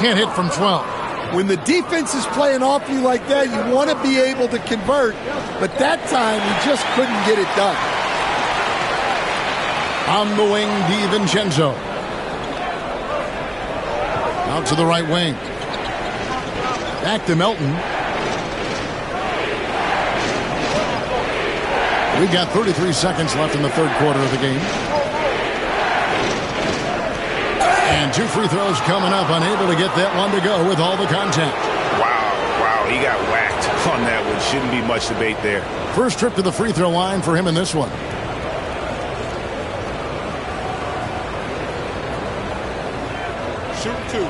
Can't hit from 12. When the defense is playing off you like that, you want to be able to convert. But that time, he just couldn't get it done. On the wing, DiVincenzo. Out to the right wing. Back to Melton. We've got 33 seconds left in the third quarter of the game. And 2 free throws coming up, unable to get that one to go with all the contact. Wow, he got whacked on that one. Shouldn't be much debate there. First trip to the free throw line for him in this one. Shoot 2.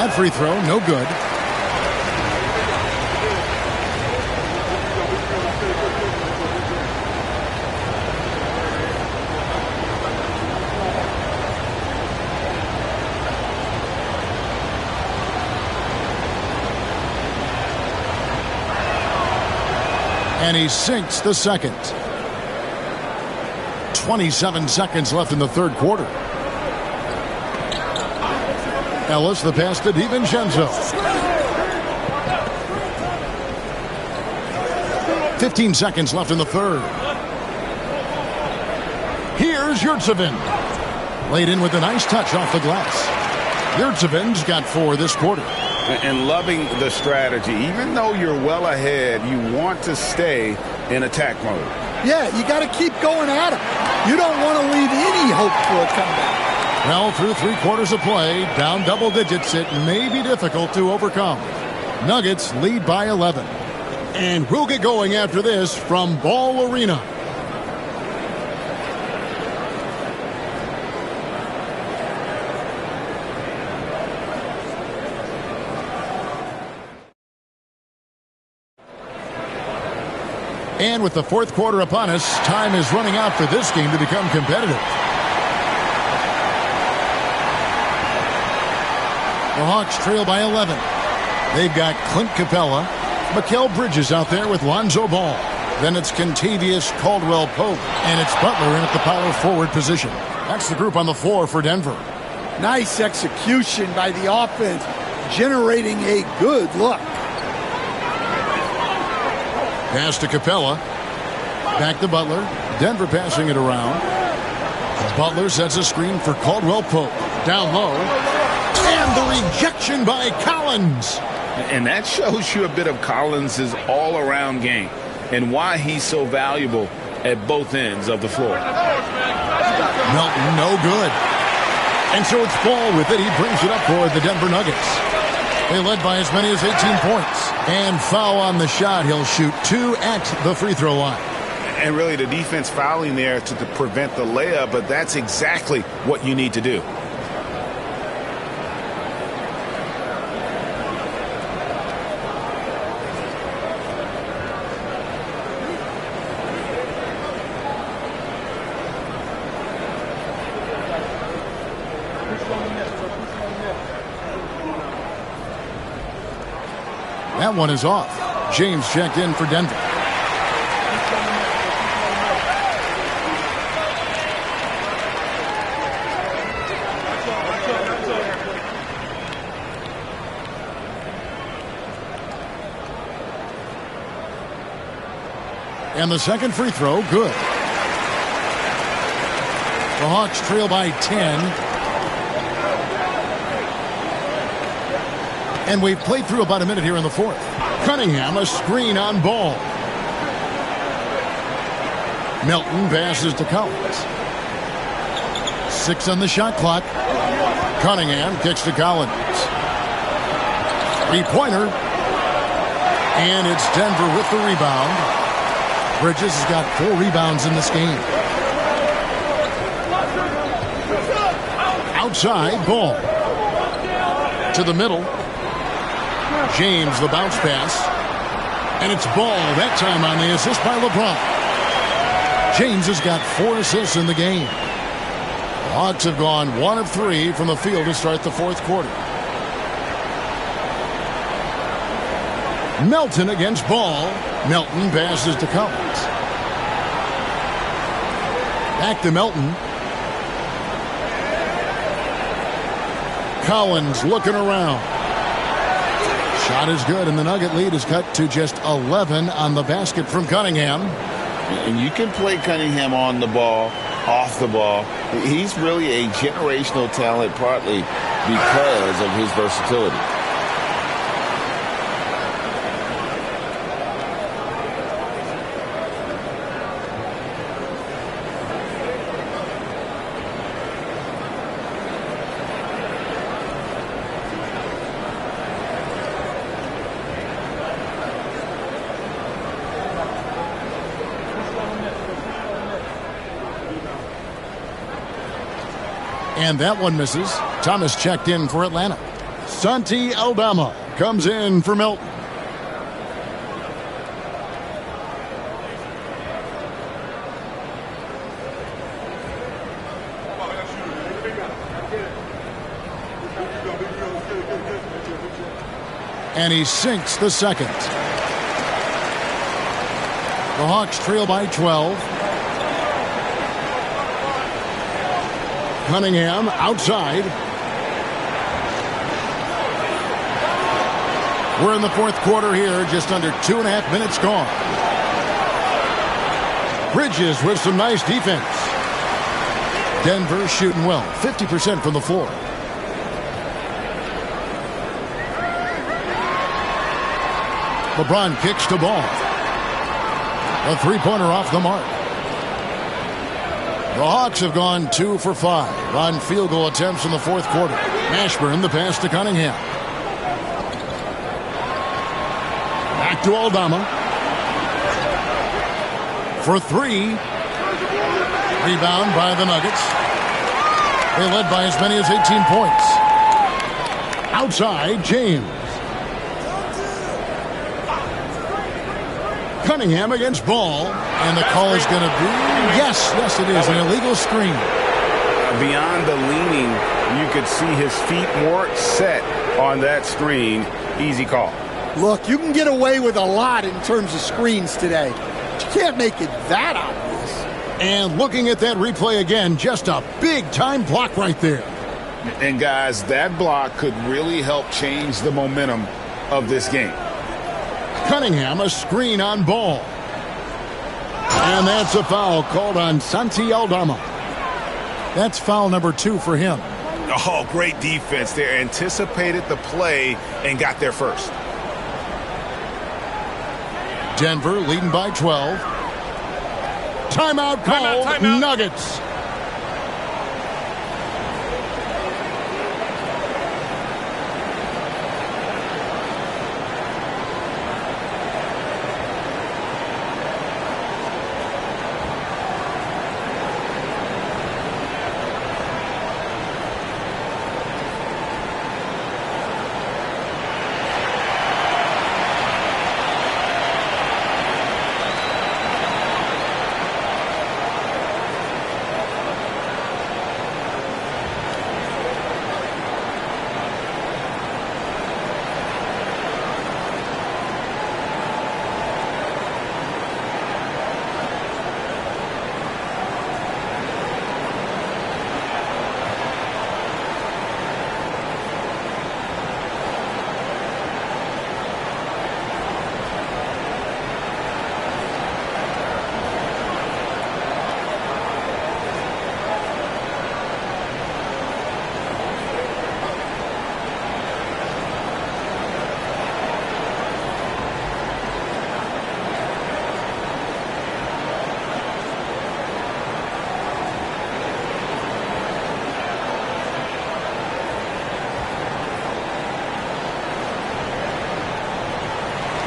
That free throw, no good. And he sinks the second. 27 seconds left in the third quarter. Ellis, the pass to DiVincenzo. 15 seconds left in the third. Here's Yurtseven. Laid in with a nice touch off the glass. Yurtseven's got 4 this quarter. And loving the strategy. Even though you're well ahead, you want to stay in attack mode. Yeah, you got to keep going at him. You don't want to leave any hope for a comeback. Well, through 3 quarters of play, down double digits, it may be difficult to overcome. Nuggets lead by 11. And we'll get going after this from Ball Arena. And with the fourth quarter upon us, time is running out for this game to become competitive. The Hawks trail by 11. They've got Clint Capella, Mikal Bridges out there with Lonzo Ball. Then it's Kentavious Caldwell-Pope, and it's Butler in at the power forward position. That's the group on the floor for Denver. Nice execution by the offense, generating a good look. Pass to Capella. Back to Butler. Denver passing it around. Butler sets a screen for Caldwell-Pope. Down low. And the rejection by Collins. And that shows you a bit of Collins' all-around game and why he's so valuable at both ends of the floor. Melton, no good. And so it's Ball with it. He brings it up for the Denver Nuggets. They led by as many as 18 points. And foul on the shot. He'll shoot 2 at the free throw line. And really the defense fouling there to prevent the layup, but that's exactly what you need to do. That one is off. James checked in for Denver. And the second free throw, good. The Hawks trail by 10. And we've played through about a minute here in the fourth. Cunningham, a screen on Ball. Melton passes to Collins. 6 on the shot clock. Cunningham kicks to Collins. 3-pointer. And it's Denver with the rebound. Bridges has got 4 rebounds in this game. Outside, Ball. To the middle. James, the bounce pass. And it's Ball, that time on the assist by LeBron. James has got 4 assists in the game. The Hawks have gone 1 of 3 from the field to start the fourth quarter. Melton against Ball. Melton passes to Collins. Back to Melton. Collins looking around. Shot is good, and the Nugget lead is cut to just 11 on the basket from Cunningham. And you can play Cunningham on the ball, off the ball. He's really a generational talent, partly because of his versatility. And that one misses. Thomas checked in for Atlanta. Santi Aldama comes in for Milton. And he sinks the second. The Hawks trail by 12. Cunningham outside. We're in the fourth quarter here, just under 2.5 minutes gone. Bridges with some nice defense. Denver shooting well, 50% from the floor. LeBron kicks the ball. A three-pointer off the mark. The Hawks have gone 2 for 5 on field goal attempts in the fourth quarter. Mashburn, the pass to Cunningham. Back to Aldama. For 3. Rebound by the Nuggets. They led by as many as 18 points. Outside, James. Cunningham against Ball, and the call is going to be, yes, it is, an illegal screen. Beyond the leaning, you could see his feet weren't set on that screen. Easy call. Look, you can get away with a lot in terms of screens today. You can't make it that obvious. And looking at that replay again, just a big-time block right there. And, guys, that block could really help change the momentum of this game. Cunningham, a screen on Ball. And that's a foul called on Santi Aldama. That's foul number 2 for him. Oh, great defense there. Anticipated the play and got there first. Denver leading by 12. Timeout call, timeout. Nuggets.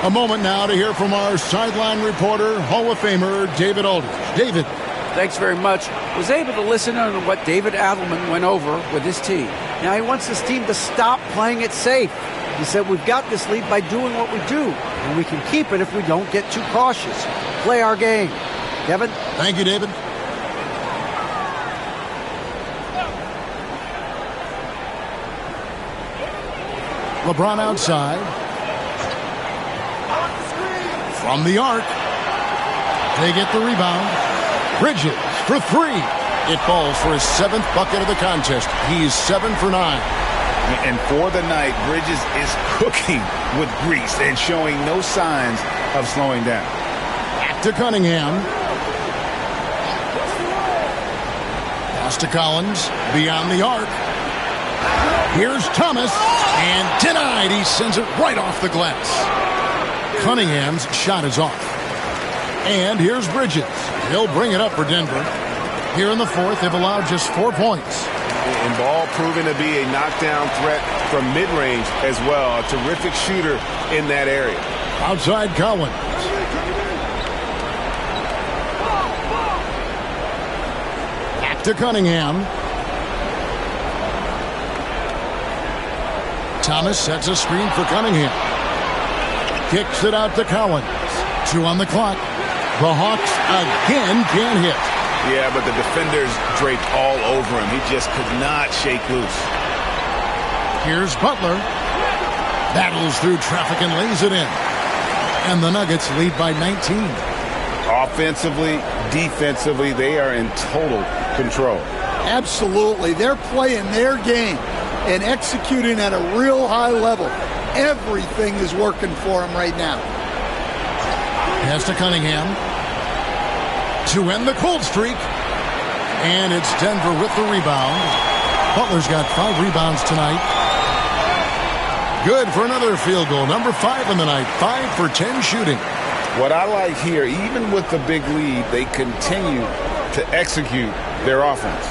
A moment now to hear from our sideline reporter, Hall of Famer David Aldridge. David. Thanks very much. Was able to listen to what David Adelman went over with his team. Now he wants his team to stop playing it safe. He said we've got this lead by doing what we do, and we can keep it if we don't get too cautious. Play our game. Kevin? Thank you, David. LeBron outside. From the arc. They get the rebound. Bridges for 3. It falls for his 7th bucket of the contest. He's 7 for 9. And for the night, Bridges is cooking with grease and showing no signs of slowing down. Back to Cunningham. Pass to Collins. Beyond the arc. Here's Thomas. And denied. He sends it right off the glass. Cunningham's shot is off. And here's Bridges. He'll bring it up for Denver. Here in the fourth, they've allowed just 4 points. And Ball proving to be a knockdown threat from mid-range as well. A terrific shooter in that area. Outside Collins. Back to Cunningham. Thomas sets a screen for Cunningham. Kicks it out to Collins. 2 on the clock. The Hawks again can't hit. Yeah, but the defenders draped all over him. He just could not shake loose. Here's Butler. Battles through traffic and lays it in. And the Nuggets lead by 19. Offensively, defensively, they are in total control. Absolutely. They're playing their game and executing at a real high level. Everything is working for them right now. Pass to Cunningham. To end the cold streak. And it's Denver with the rebound. Butler's got 5 rebounds tonight. Good for another field goal. Number 5 in the night. 5 for 10 shooting. What I like here, even with the big lead, they continue to execute their offense.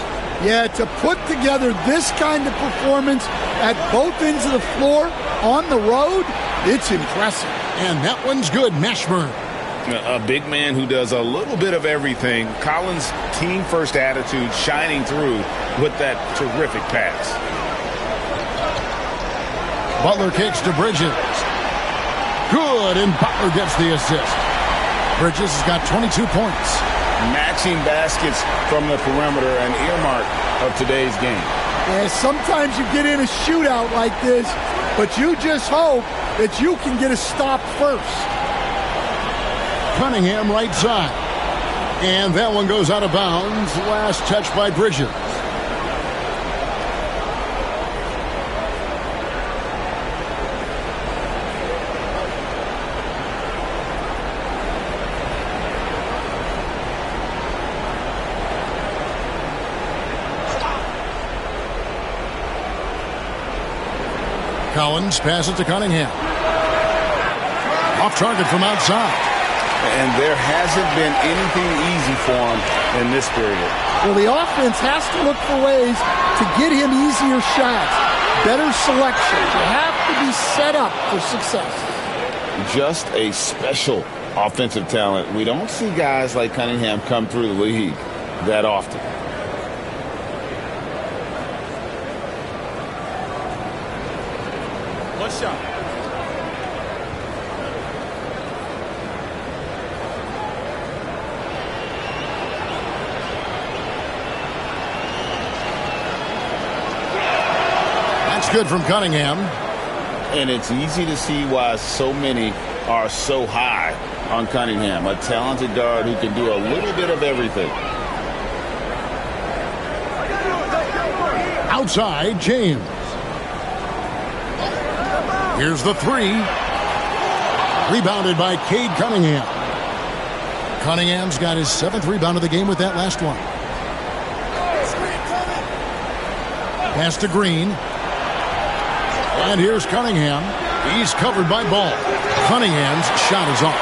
Yeah, to put together this kind of performance at both ends of the floor on the road, it's impressive. And that one's good. Mashburn. A big man who does a little bit of everything. Collins' team-first attitude shining through with that terrific pass. Butler kicks to Bridges. Good, and Butler gets the assist. Bridges has got 22 points. Matching baskets from the perimeter, an earmark of today's game. Yeah, sometimes you get in a shootout like this, but you just hope that you can get a stop first. Cunningham right side. And that one goes out of bounds. Last touch by Bridges. Collins passes to Cunningham. Off target from outside. And there hasn't been anything easy for him in this period. Well, the offense has to look for ways to get him easier shots, better selection. You have to be set up for success. Just a special offensive talent. We don't see guys like Cunningham come through the league that often. What's up? Good from Cunningham. And it's easy to see why so many are so high on Cunningham. A talented guard who can do a little bit of everything. Outside, James. Here's the 3. Rebounded by Cade Cunningham. Cunningham's got his 7th rebound of the game with that last one. Pass to Green. And here's Cunningham. He's covered by Ball. Cunningham's shot is off.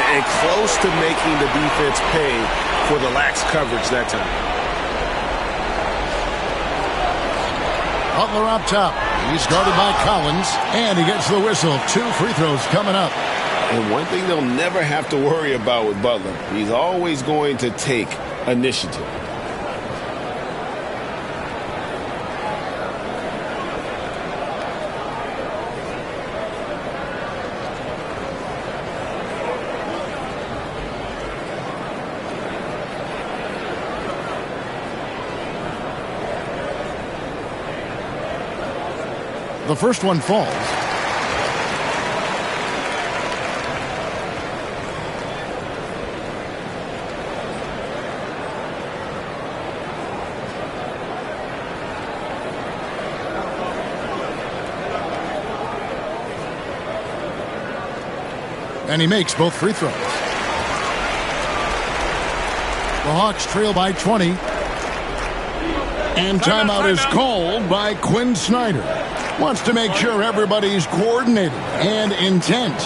And close to making the defense pay for the lax coverage that time. Butler up top. He's guarded by Collins. And he gets the whistle. 2 free throws coming up. And one thing they'll never have to worry about with Butler, he's always going to take initiative. The first one falls. And he makes both free throws. The Hawks trail by 20. And timeout is called by Quinn Snyder. Wants to make sure everybody's coordinated and intent.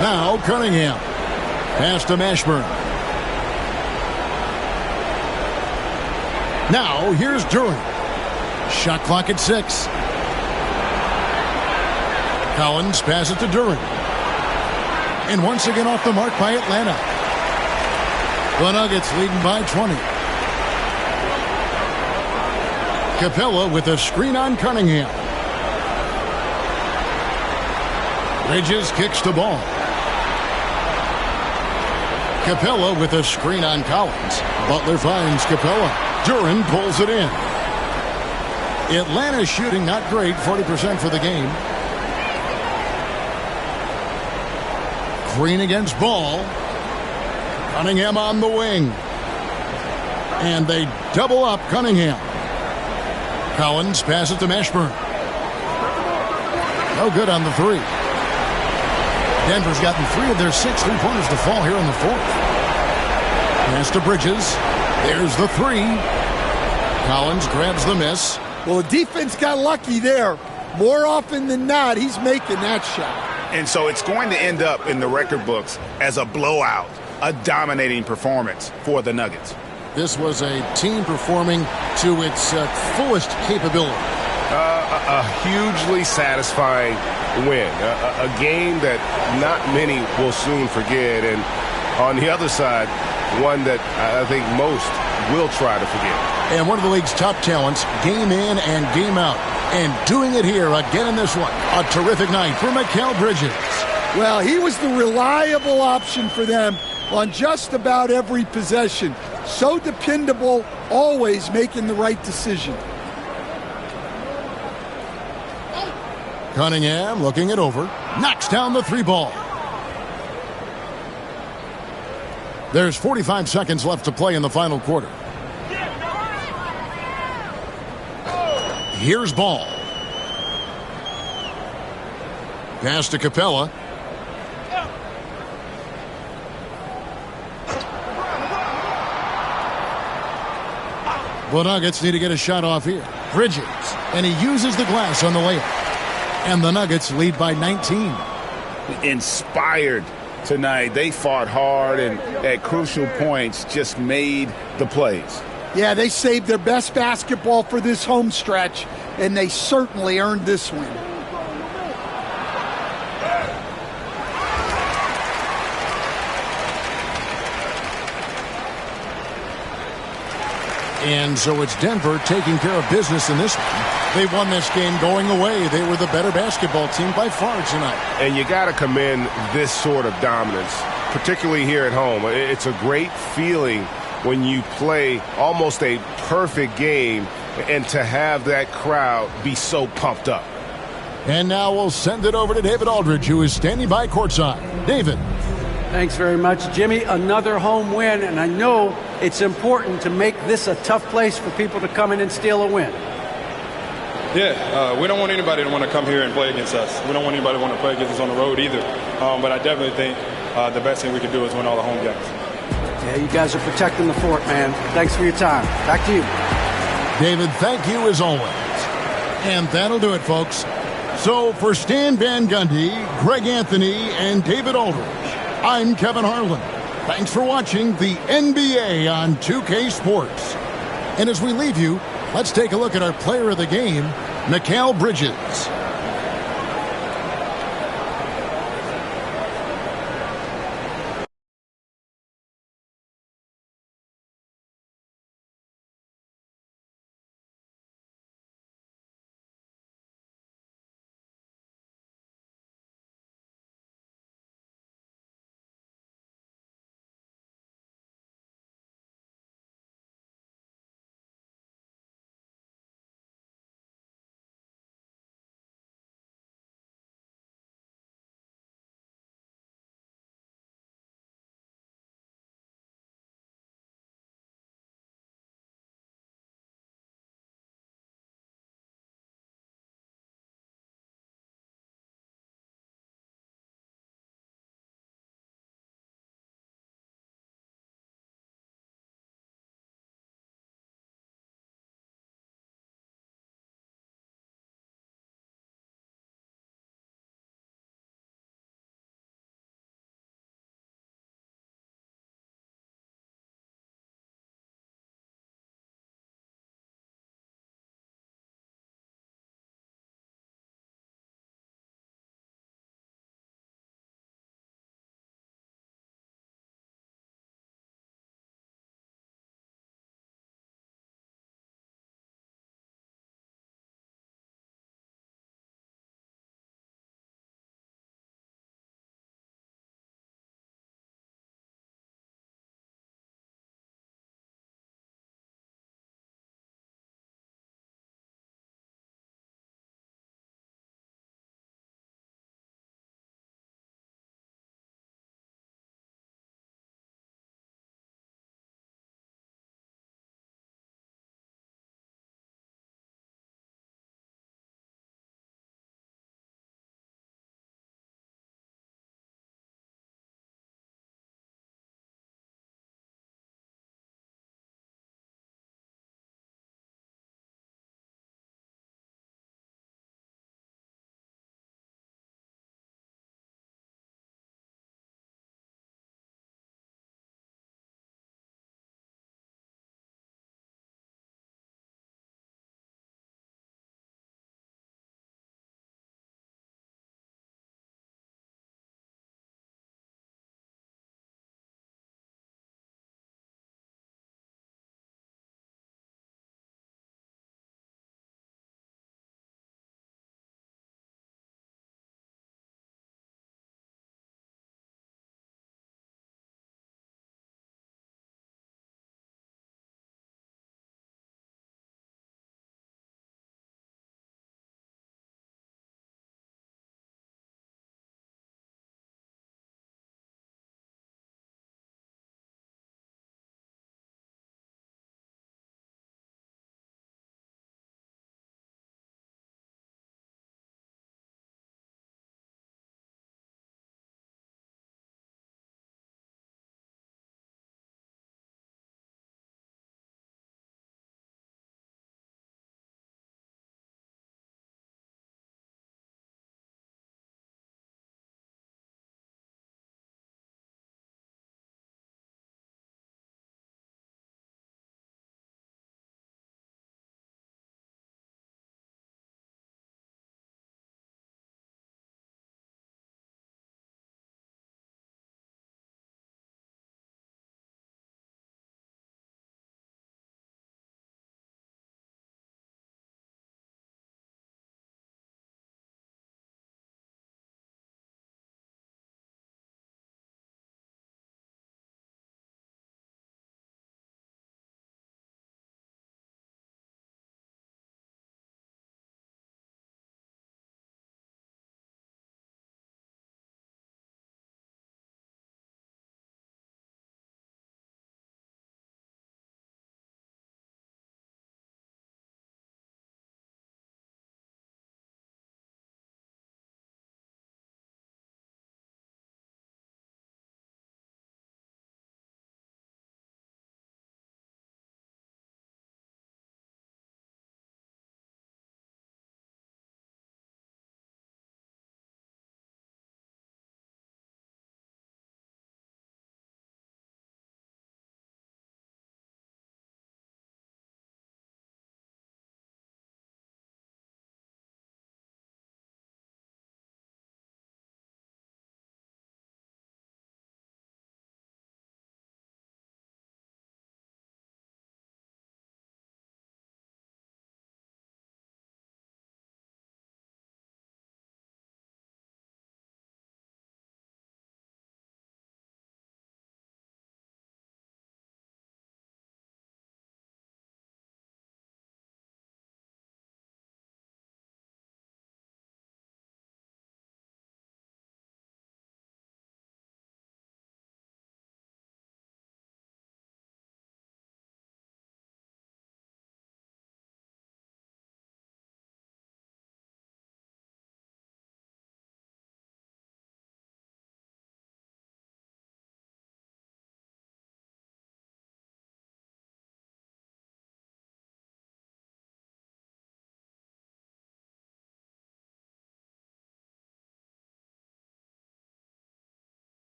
Now Cunningham. Pass to Mashburn. Now here's Duren. Shot clock at 6. Collins passes it to Duren. And once again off the mark by Atlanta. The Nuggets leading by 20. Capella with a screen on Cunningham. Bridges kicks the ball. Capella with a screen on Collins. Butler finds Capella. Duren pulls it in. Atlanta's shooting not great, 40% for the game. Green against Ball. Cunningham on the wing. And they double up Cunningham. Collins passes to Mashburn. No good on the three. Denver's gotten 3 of their 6 3-pointers to fall here in the fourth. Pass to Bridges. There's the 3. Collins grabs the miss. Well, the defense got lucky there. More often than not, he's making that shot. And so it's going to end up in the record books as a blowout, a dominating performance for the Nuggets. This was a team performing to its fullest capability. A hugely satisfying win. A game that not many will soon forget. And on the other side, one that I think most will try to forget. And one of the league's top talents, game in and game out. And doing it here again in this one. A terrific night for Mikal Bridges. Well, he was the reliable option for them on just about every possession. So dependable, always making the right decision. Cunningham looking it over. Knocks down the 3 ball. There's 45 seconds left to play in the final quarter. Here's Ball. Pass to Capella. The Nuggets need to get a shot off here. Bridges. And he uses the glass on the layup. And the Nuggets lead by 19. Inspired tonight. They fought hard and at crucial points just made the plays. Yeah, they saved their best basketball for this home stretch, and they certainly earned this win. And so it's Denver taking care of business in this one. They won this game going away. They were the better basketball team by far tonight. And you got to commend this sort of dominance, particularly here at home. It's a great feeling when you play almost a perfect game and to have that crowd be so pumped up. And now we'll send it over to David Aldridge, who is standing by courtside. David. Thanks very much, Jimmy. Another home win, and I know it's important to make this a tough place for people to come in and steal a win. Yeah, we don't want anybody to want to come here and play against us. We don't want anybody to want to play against us on the road either. But I definitely think the best thing we can do is win all the home games. Yeah, you guys are protecting the fort, man. Thanks for your time. Back to you. David, thank you as always. And that'll do it, folks. So for Stan Van Gundy, Greg Anthony, and David Aldridge, I'm Kevin Harlan. Thanks for watching the NBA on 2K Sports. And as we leave you, let's take a look at our player of the game, Mikal Bridges.